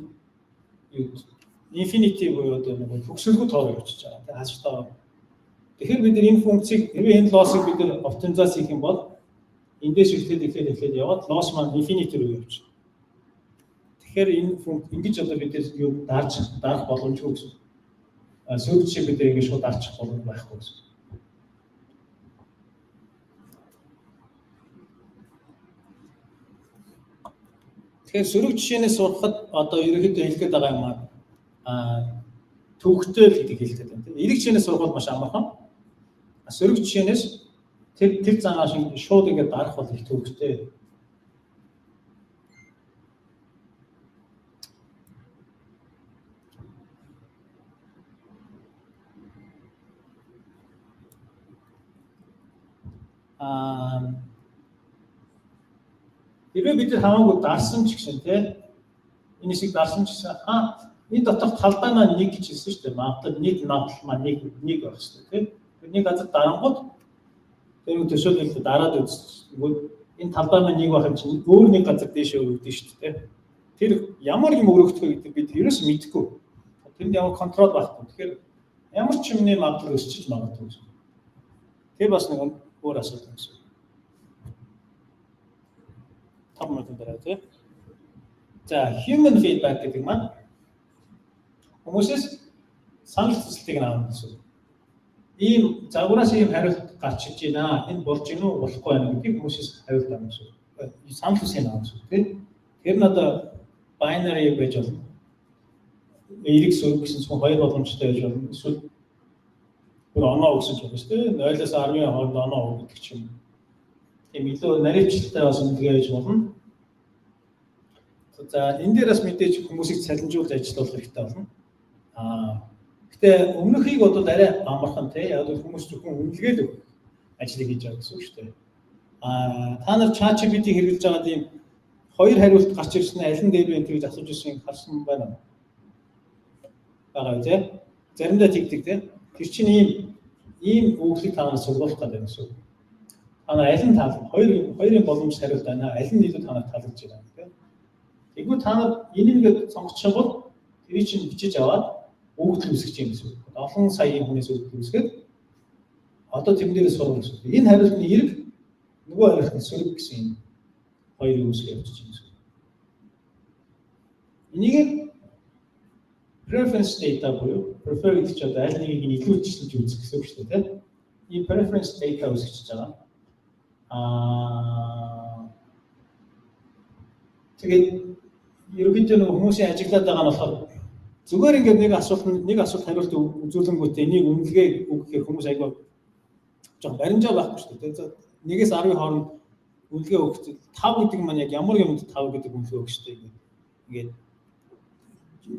infinity буюу одоо нэг төгсөлгүй тоо явуулж байгаа. Тэгээ хааштай. Тэгэхээр бид нар энэ функцийг хэрвээ энэ лоссыг бид нар оптимизац хийх юм бол эндээс эхлээд яваад лосс маань infinity руу явж. Тэгэхээр энэ функц ингэж одоо бид нар юу дарах боломжгүй гэсэн. Сөрөг жишээ бид ингэ шууд дарчих боломж байхгүй гэсэн. Тэгэхээр сөрөг жишээнээс сурахад одоо ерөнхийдөө хэлгээд байгаа юм төвхтэй л гэдэг хэлдэг юм тийм. Эерэг жишээнээс сурах бол маш амархан. Сөрөг жишээнээс тэр занаа шиг шууд ингэ дарах бол их төвхтэй. Хэрвээ бид хамаагүй дарсан ч гэсэн тийм энэ шиг дарсан ч гэсэн энэ доторх талбай маань нэг гэж хэлсэн шүү дээ. Магадлал нийт магадлал маань нэг байх шүү дээ тийм. Тэр нэг газар дарангууд тэр төсөөлөлд дараад үзсэн. Энэ талбай маань нэг байх юм чинь өөр нэг газар дээшээ өргөдөн шүү дээ. Тэр ямар юм өргөдөхөө гэдэг бид ерөөс мэдэхгүй. Тэнд ямар контрол байхгүй. Тэгэхээр ямар ч юмны магадлал өсчиж магадгүй. Тэр бас нэг өөр асуудал юм шиг. Том мэдэн дээр тийм. За human feedback гэдэг маань хүмүүсээс санал хүсэлтийг авах гэсэн. Ийм загвараас ийм хариулт гарч иж байна. Энэ болж гинүү болохгүй байна гэдгийг хүмүүсээс хариулт авах гэсэн. Санал хүсэлтийг авах гэсэн тийм. Тэр нь одоо binary байж болно. Эерэг сөрөг гэсэн чинь хоёр боломжтой байж болно. Эсвэл бүр оноо өгсөн ч байна шүү дээ. 0-аас 10-ийн 2 оноо өгдөг ч юм. Тийм илүү наривчлалтай бас юм гэж байж болно. Тэгэхээр энэ 3 функцийг бид нар За энэ дээр бас мэдээж хүмүүсийг цалинжуулж ажилуулах хэрэгтэй болно. Гэтэ өмнөхийг бодвол арай амархан тий. Яг л хүмүүс зөвхөн үнэлгээд өгөх ажлыг хийж байгаа гэсэн үг шүү дээ. Та нар ChatGPT хэрэглэж байгаа тийм хоёр хариулт гарч ирсэн аль нь дээр вэ гэж асууж ирсэн харсан байна. Бага тий. Заримдаа тэгдэг тий. Тэр чинь ийм өгөхлийг та нар сургуулах гэдэг юм шүү. Та нар аль нь таалах хоёрын боломж хариулт байна. Аль нь илүү та нарт таалагдж байна тий. Тэгвэл та нар энийг сонгочих юм бол тэрийг чинь бичиж аваад өгөгдөл үүсгэж юм гэсэн үг. Олон саяын хүнээс өгөгдөл үүсгээд одоо тэрэн дээрээ сурах гэсэн. Энэ хариултны эрг нөгөө хариултны сөрөг гэсэн юм хоёрын үүсгэж явуулж байгаа юм. Энийг preference data буюу prefer гэж одоо аль нэгийг нь илүү чиглэж үзэх гэсэн үг шүү дээ. Энэ preference data үүсгэж байгаа. Тэгээд ерөнхийдөө нөгөө хүмүүсийн ажиглаад байгаа нь болохоор зүгээр ингээд нэг асуулт хариулт үзүүлэнгүүтээ энийг үнэлгээ өгөхээр хүмүүс айгаа жоохон баримжаа байхгүй шүү дээ. Нэгээс 10 хооронд үнэлгээ өгөх 5 гэдэг маань яг ямар юмд 5 гэдэг үнэлгээ өгөх шүү дээ. Ингээд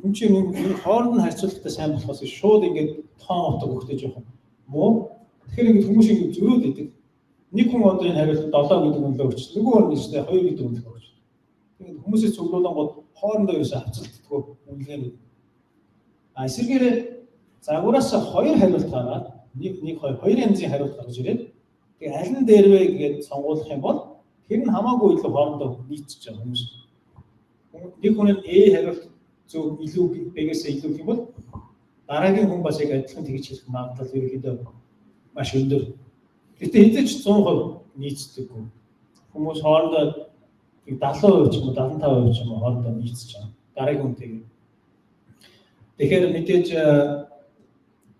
хүн чинь хооронд нь харьцуулахтай сайн болохоос шууд ингээд тоон утга өгөхтэй жоохон муу. Тэгэхээр ингээд хүмүүс ингээд зөрөөд идэг. Нэг хүн одоо энэ хариулт 7 гэдэг үнэлгээ өгч, нөгөө хүн нь шүү дээ 2 гэдэг үнэлгээ өгч. Тэгээд хүмүүсээс цуглуулангууд хоорондоо ерөөсөө хавцалтдаггүй үнэлгээ. Эсвэргээр загвараас 2 хариулт гараад нэг 2 янзын хариулт гарч ирээд тэгээ аль нь дээр вэ гэж сонгуулах юм бол тэр нь хамаагүй илүү хоорондоо нийцэж байгаа хүмүүс. Нэг хүн нь A хариулт зөв илүү B-гээс илүү гэх юм бол дараагийн хүн бас яг адилхан тэгж хэлэх магадлал ерөөдөө маш өндөр. Гэтэ хэдэж 100% нийцдэггүй. Хүмүүс хоорондоо 70% ч юм уу 75% ч юм уу хоорондоо нийцж байгаа. Дараагийн хүнтэйгээ. Тэгэхээр мэдээж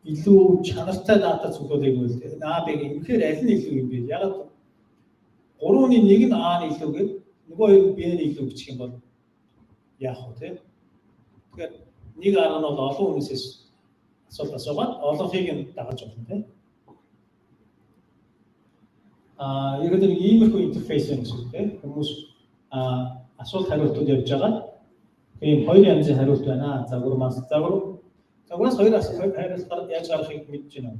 илүү чанартай дата цуглуулыг үйл дээ. А-Б-г үнэхээр аль нь илүү юм бэ? Яг 3-ны 1 нь А-ны илүү гээд нөгөө 2 нь Б-ны илүү бичих юм бол яах вэ те? Тэгэхээр нэг арга нь бол олон хүмүүсээс асуулт асуугаад олонхийг нь дагаж болно те. Ерөөдөө нэг иймэрхүү интерфейс юм шиг те. Хүмүүс асуулт хариултууд явьж байгаа. Тийм 2 янзын хариулт байна. Загвараас 2 асуулт хариулт яаж гарахыг мэдж байна.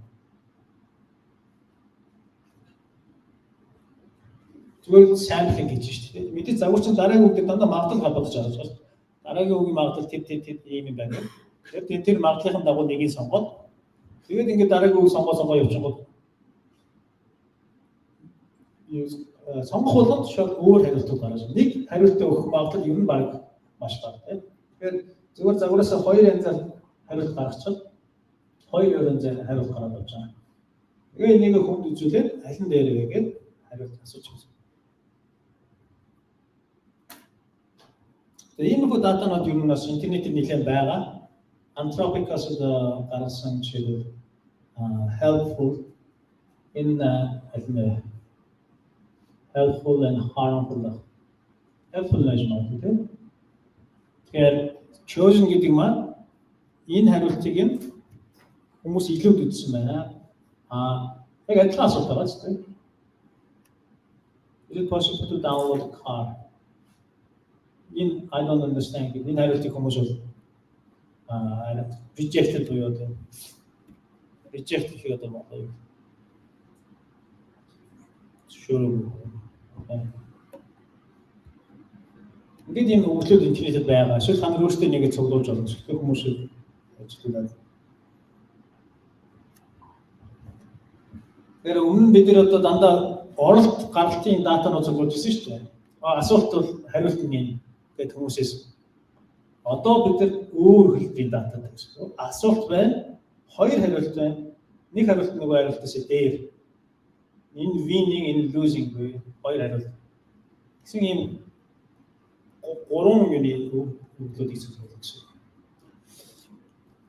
Зүгээр самплинг гэж шүү дээ. Мэдээ загварч дараагийн үгтэй дандаа магадлал гадуудаж байгаа шүү дээ. Дараагийн үгийн магадлал тэр ийм юм байна. Тэгэхээр тэр магадлалын дагуу нэгийг сонгоод тэгээд ингээд дараагийн үг сонгоо явчихгоо. Сонгох болгонд шууд өөр хариултууд гарч ирнэ. Нэг хариултаа өгөх магадлал ер нь баг маш бага тийм. Тэгэхээр зүгээр загвараас 2 янзаар хариулт гаргачихад 2 янзаар хариулт гараад болж байгаа. Тэгээ энийг хүнд үзүүлээд аль нь дээр вэ гэж хариулт асууж байна. Тэгээ энэ бүх датанууд ер нь бас интернетээр нэлээд байгаа. Anthropic-аас гаргасан жишээлбэл helpful in helpful and harmful. Helpful гэж байна тийм. Тэгэхээр chosen гэдэг маань энэ хариултыг нь хүмүүс илүүд үзсэн байна. Яг адилхан асуулт байгаа ч тийм. Is it possible to download a car? I don't understand. Энэ хариултыг хүмүүс rejected буюу одоо reject хийгээд байгаа юм. Шүүрэг. Ингээд юм өгүүлбэр интернетэд байгаа. Эсвэл та нар өөрсдөө нэгэ цуглуулж олно. Тэгэхээр хүмүүс ажиллаад. Тэр өмнө бид нэр одоо дандаа оролт гаралтын датанууд цуглуулж ирсэн шүү дээ. Асуулт бол хариулт нь гэдэг хүмүүсээс одоо бид нар өөр хэлбэрийн дататай гэсэн. Асуулт байна, 2 хариулт байна. Нэг хариулт нөгөө хариултаас дээр. Энэ winning, энэ losing буюу 2 хариулт. Гэсэн юм 3 юуны өгүүлбэрийг цуглуулж гэсэн.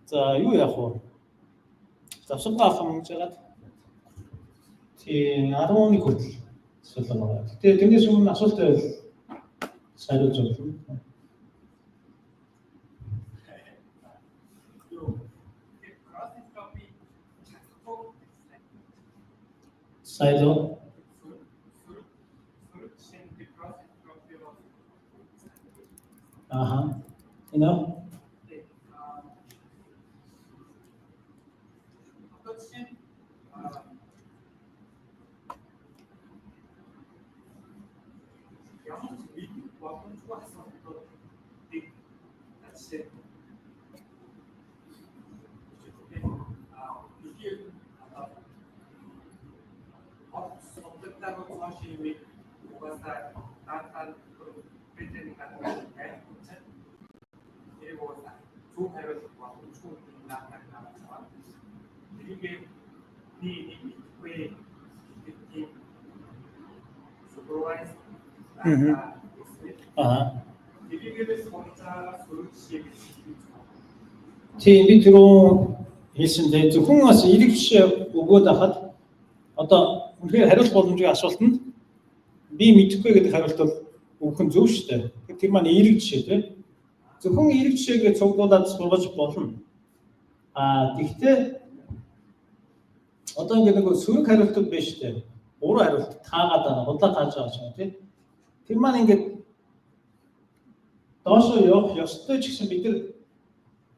За юу яах вэ? Завсаргаа авах юм гэж байгаа. Тийм 10-ны хүртэл асуулт байгаа. Тэгээ тэрнээс өмнө асуулт байвал сайруулж байна. Сайдо. Энэ тийм би түрүү хэлсэнтэй зөвхөн бас эерэг жишээ өгөөд хахад одоо үнэхээр хариулт боломжийн асуулт нь би мэдэхгүй гэдэг хариулт бол өгөх нь зөв шүү дээ. Тэр маань эерэг жишээ тийм. Зөвхөн эерэг жишээгээ цуглуулад сургаж болно. Гэхдээ одоо ингээд нэг сөрөг хариултууд биш шүү дээ. Буруу хариулт таагаад худлаа тааж байгаа юм тийм. Тэр маань ингээд доошоо явах ёстой ч гэсэн бид нар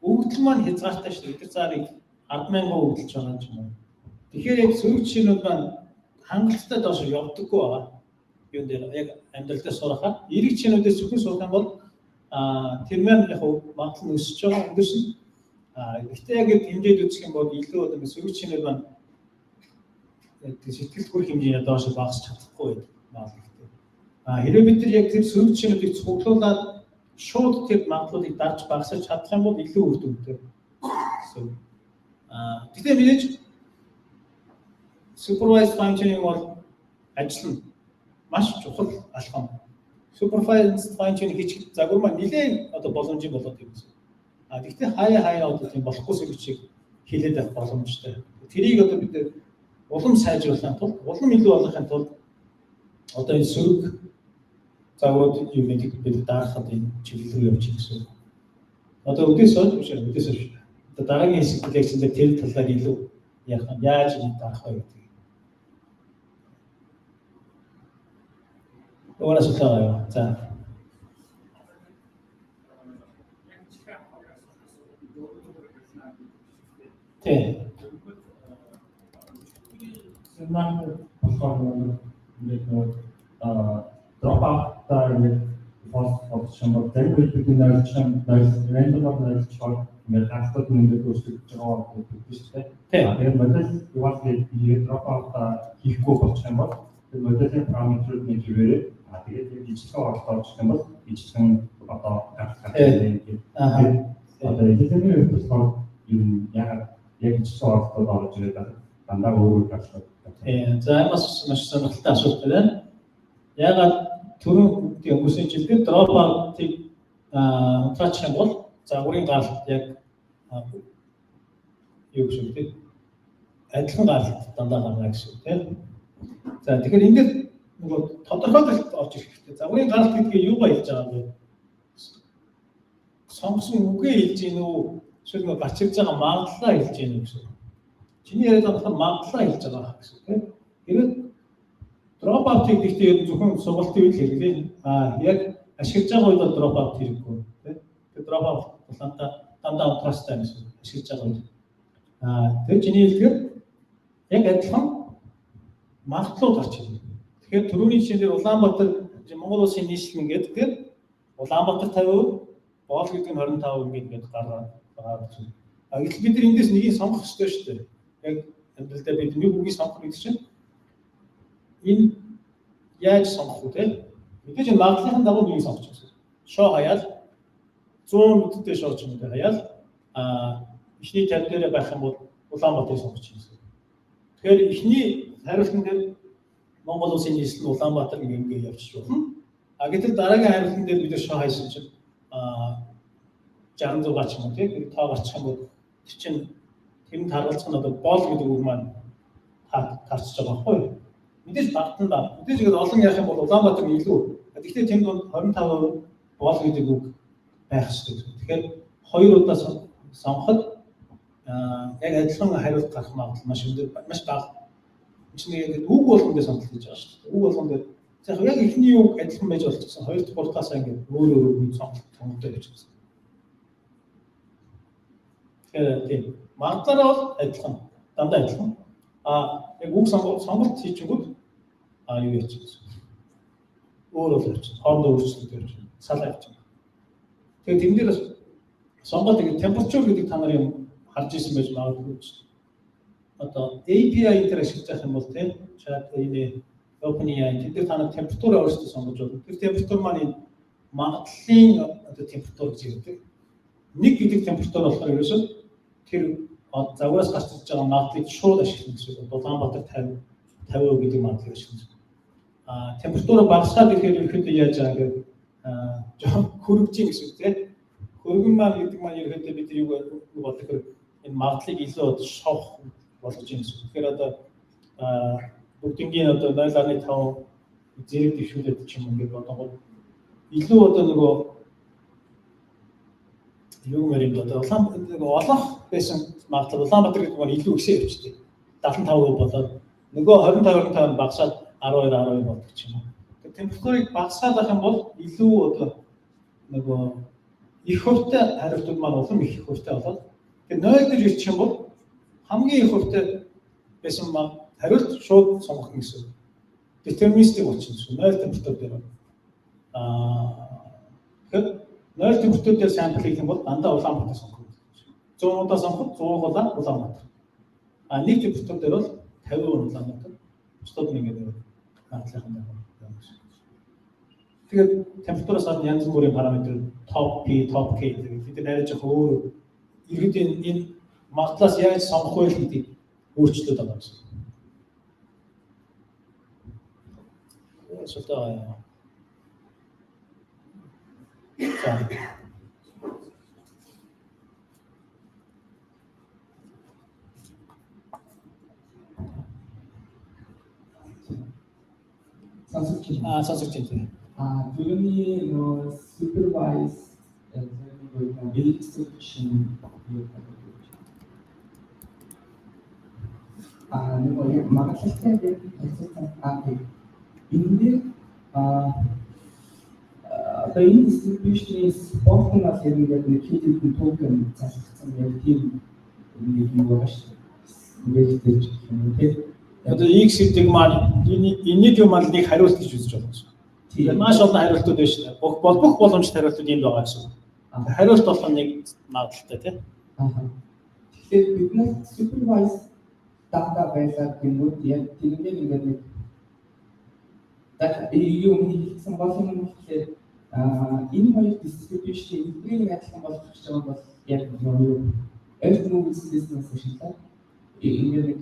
өгдөл маань хязгаартай шүү дээ. Тэр цаарыг 10,000 өгдөлж байгаа юм уу. Тэгэхээр яг сөрөг жишээнүүд маань хангалттай доошоо явдаггүй байгаа. Юун дээр яг амьдралдаа сурахаар эерэг жишээнүүдээс зөвхөн сурах юм бол тэр маань яг магадлал өсөж байгаа өндөрсөн. Гэхдээ яг хэмжээд үзэх юм бол илүү одоо сөрөг жишээнүүд маань сэтгэл хүрэх хэмжээний доошоо багасч чадахгүй байдаг. Хэрэв бид нар яг тэр сөрөг жишээнүүдийг цуглуулад шууд тэр магадлалыг дарж багасгаж чадах юм бол илүү үр дүнтэй. Гэхдээ мэдээж supervised fine-tuning бол ажил нь маш чухал алхам. Supervised fine-tuning хийх загвар маань нэлээд одоо боломжийн болоод юм. Гэхдээ хаяа одоо тийм болохгүй сэргчийг хийлээд авах боломжтой. Тэрийг одоо бид улам сайжруулахын тулд, улам илүү болгохын тулд одоо энэ сөрөг загварууд юм бид даахад энэ чиглэл рүү явж гэсэн. Одоо өдөөс хойш одоо дараагийн хэсэгт лекцэнд тэр талаар илүү яаж даах вэ гэдэг. Ora суулаа. За. Тэ. Сэнман болохоор нэг drop out-аар фос шамбар дэлгэрүүлдэг нэрчэн рандомаар нэрчээр ингээд автод ингээд үүсгэж байгаа гэдэг шүү дээ. Тэгээд модель юугаар би drop out хийхгүй болчих юм бол тэр моделийн параметрууд нэг хэвээрээ тэгээд диджитал орлогч юм бол диджитал одоо гэдэг. Одоо эдгээр болохоор яг диджитал орлогод орж ирээд дандаа өөрөөр гаргах. За бас маш сонирхолтой асуулт байна. Ягаад түрүү өнгөрсөн жилдээ drop out-ыг унтраачих юм бол загварын гаралт яг юу гэсэн үг тийм адилхан гаралт дандаа гарна гэсэн үг тийм. За тэгэхээр ингээд нөгөө тодорхойлолт орж ирэх хэрэгтэй. Загварын гаралт гэдгийг юугаар хэлж байгаа юм бэ? Сонгосон үгээ хэлж гин үү? Эсвэл нөгөө гарч ирж байгаа магадлалаа хэлж гин үү гэсэн. Чиний яриад байгаа магадлалаа хэлж байгаа гэсэн тийм. Хэрвээ drop out-ыг гэхдээ ер нь зөвхөн сургалтын үед хэрэглээ. Яг ашиглаж байгаа үед drop out хэрэггүй тийм. Тэр drop out дандаа унтраастай юм шиг ашиглаж байгаа үед. Тэр чиний хэлдгээр яг адилхан магадлал гарч ирнэ. Тэгэхээр түрүүний жишээнээр Улаанбаатар Монгол улсын нийслэл ингээд тэгэхээр Улаанбаатар 50%, Боол гэдэг нь 25% ингээд гаргаад байгаа юм. Гэтэл бид нар эндээс нэгийг сонгох ёстой шүү дээ. Яг амьдралдаа бид нэг үгийг сонгох гэдэг чинь энэ яаж сонгох вэ те? Мэдээж энэ магадлалын дагуу нэгийг сонгож байна. Шоо хаяал 100 нүдтэй шоо ч юм уу хаяал эхний 50 дээрээ байх юм бол Улаанбаатарыг сонгож байна. Тэгэхээр эхний хариултан дээр Монгол улсын нийслэл Улаанбаатар ингээд явчих болно. Гэтэл дараагийн хариултан дээр бид шоо хайсан чинь 60 100 ч юм уу тийм тоо гарчих юм бол тэр чинь тэнд харгалзах нь одоо боол гэдэг үг маань таарч байгаа байхгүй юу? Мэдээж багтан ба. Мэдээж ингээд олон яах юм бол Улаанбаатар нь илүү. Гэхдээ тэнд бол 25% боол гэдэг үг байх хэрэгтэй. Тэгэхээр хоёр удаа сонгоход яг адилхан хариулт гарах магадлал маш өндөр маш бага. Чиний яг үг болгон дээр сонголт хийж байгаа шүү дээ. Үг болгон дээр За яг эхний үг адилхан байж болчихсон. Хоёр дахь гурлаасаа ингээд өөр сонголттой явчихсан. Тэгэхээр тийм магадлалаа бол адилхан, дандаа адилхан. Яг үг сонголт хийчихвэл юу яач гэсэн. Өөр бол явчих. Хоорондоо өөрчлөлт явж байна. Салаа явчих. Тэгээд тэн дээр сонголт гэдэг температур гэдэг та нар юм харж ирсэн байж магадгүй ч. Одоо API дээр ашиглаж байгаа юм бол тийм чат энэ OpenAI тэд та нар температураа өөрсдөө сонгож болно. Тэр температур маань магадлалын одоо температур гэж ярьдаг. Нэг гэдэг температур болохоор ерөөсөө тэр загвараас гарч ирж байгаа магадлалыг шууд ашиглах гэсэн үг. Улаанбаатар 50% гэдэг магадлалыг ашиглаж байна. Температураа багасгаад ирэхээр ерөөхдөө яаж байгаа гэхээр хөргөж ийн гэсэн үг тийм. Хөргөн маань гэдэг маань ерөөхдөө бид юу бодлоо гэхээр энэ магадлалыг илүү шавх болгож ийн гэсэн үг. Тэгэхээр одоо бүгднгийн одоо 0.5 зэрэг дэвшүүлээд ч юм ингээд бодонгод илүү одоо нөгөө юу мэрийн одоо олонх байсан магадлал Улаанбаатар гэдэг нь илүү ихсээ явчихдаг. 75% болоод нөгөө 25% багасаад 12 болдог ч юм уу. Тэгэхээр температурыг багасгаад байх юм бол илүү одоо нөгөө их хувьтай хариултууд маань улам их хувьтай болоод тэгээд 0 дээр ирчих юм бол хамгийн их хувьтай байсан хариулт шууд сонгох гэсэн. Детерминистик болчихсон. 0 температур дээр. Тэгэхээр 0 температур дээр сампл хийх юм бол дандаа Улаанбаатар сонгох. 100-уудаа сонгоход 100 Улаанбаатар. 1 температур дээр бол 50% Улаанбаатар. Бусдад нь ингээд магадлалын дагуу. Тэгээд температураас гадна янз бүрийн параметр top P, top K гэдэг бид нэр арай жоохон өөр иргэдийн энэ магадлалаас яаж сонгох вэ гэдэг өөрчлөлт байгаа гэсэн. Сотаа. Сонсогч. Түрүүний supervise execution нөгөө магадлалтай байдаг энэ одоо энэ distribution-ийн спортын бол ингээд нэг хийдэг токен засагдсан яг тийм нэг юм байна шүү. Ингээд тэгж юм тийм. Одоо X гэдэг маань энийг юм ал нэг хариулт гэж үзэж байна. Тэгээд маш олон хариултууд байна шүү. Бүх боломжтой хариултууд энд байгаа гэсэн. Хариулт болох нэг магадлалтай тийм. Тэгэхээр бид нар supervise data байлаа гэмүүд яг тэрнээ ингээд нэг так юм хийсэн болох юм гэхээр энэ хоёр distribution эдгээр адилхан болох гэж байгаа бол яг юу элт мөнгөс бизнес шилдэг ингээд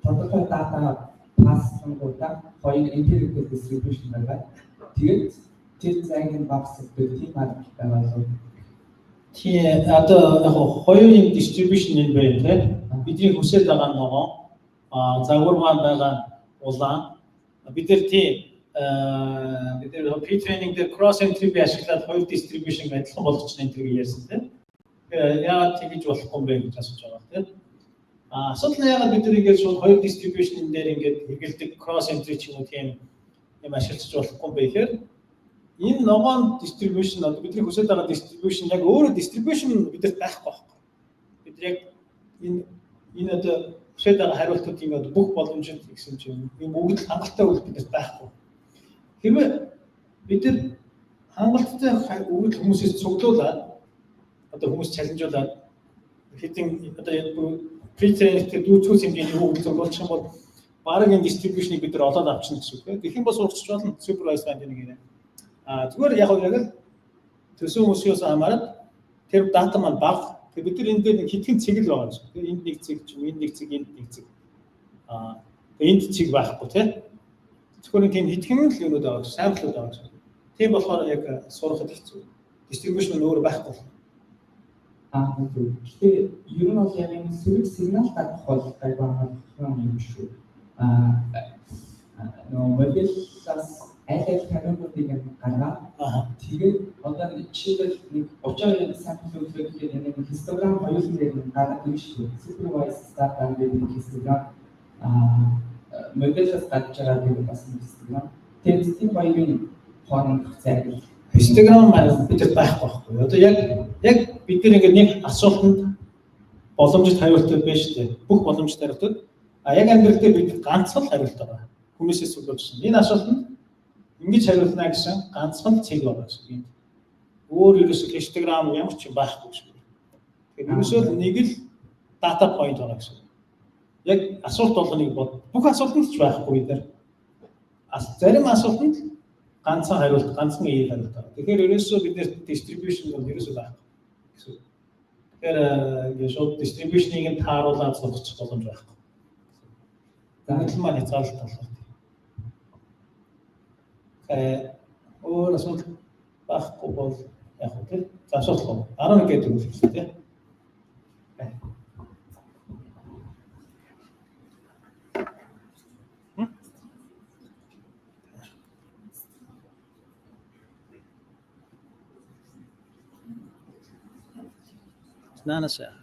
протокол дата пасс хийгдээ хоёр empirical distribution байгаа. Тэгээд тэр зайгийн багсдаг тийм байгаа л тий одоо яг хоёрын distribution юм байна тийм. Бидний хүсэж байгаа нөгөө загвар маань байгаа улаан бид нар тийм бид нар pre-training дээр cross entry ашиглаад хоёр distribution адилхан болгочихно энэ төргийг ярьсан тийм. Яагаад тэгж болохгүй юм бэ гэж асууж байгаа тийм. Асуудал нь яагаад бид нар ингэж шууд хоёр distribution дээр ингэж хэрэгэлдэг cross entry ч юм уу тийм юм ашиглаж болохгүй юм бэ гэхээр энэ ногоон distribution одоо бидний хүсэж байгаа distribution яг өөрөө distribution бидэрт байхгүй байхгүй. Бид яг энэ одоо хүсэж байгаа хариултууд ингээд бүх боломжтой гэсэн чинь юм өгдөл хангалттай үйл бидэрт байхгүй. Хэрвээ бид нар хангалттай өгдөл хүмүүсээс цуглуулад одоо хүмүүс чаленжуулаад хэдин одоо pre-training-тэй дүүцгүүс хэмжээний өгдөл цуглуулчих юм бол баг энэ distribution-ыг бид нар олоод авчихна гэсэн үг. Тэгэх юм бол сурч болно supervised learning гэнэ. Зүгээр яг л төсөө хүмүүсээс хамаарат тэр дата маань бага. Бид нар энэ дээр нэг хитгэн цэгэл байгаа юм. Тэгээ энд нэг цэг ч юм, энд нэг цэг, энд нэг цэг. Энд цэг байхгүй тийм. Зөвхөн тийм хитгэн л юмуд байгаа. Самплууд байгаа. Тийм болохоор яг сурахад хэцүү. Distribution нь өөр байхгүй. Тэгэхээр ер нь бол яг энэ switch signal татах бол гайваа юм шүү. Модельлаас аль камеруудыг гаргаад тэгээд одоо жишээлбэл нэг 32 сампл үзүүлэхээр нэг histogram хоёулын дээр гараад ирж шүү. Supervised data гэдэг нэг histogram модельлаас гадж байгаа гэдэг бас нэг histogram. Тэгээд тийм хоёрын хоорондох зайг Instagram бид байхгүй байхгүй. Одоо яг бид нэг асуултанд боломжит хариултууд байна шүү дээ. Бүх боломжит хариултууд. Яг амьдрал дээр бид ганцхан хариулт байгаа. Хүмүүсээс суулгажсан. Энэ асуултанд ингэж хариулна гэсэн ганцхан цэг байгаа гэсэн. Өөр ерөөсөө Instagram ямар ч юм байхгүй шүү. Тэгэхээр ерөөсөө нэг л дата point байгаа гэсэн. Яг асуулт болгоныг бүх асуултанд ч байхгүй бид нар. Зарим асуултанд ганцхан хариулт, ганцхан ийм хариулт байгаа. Тэгэхээр ерөөсөө бид нэр distribution бол ерөөсөө байхгүй гэсэн. Тэгэхээр ингэ шууд distribution-ыг тааруулаад сурчих боломж байхгүй. Загтлан маань хязгаарлалт талаар. Өөр асуулт байхгүй бол яг хөө тийм асуулт 11 гэдэг үг шүү дээ. Нанаса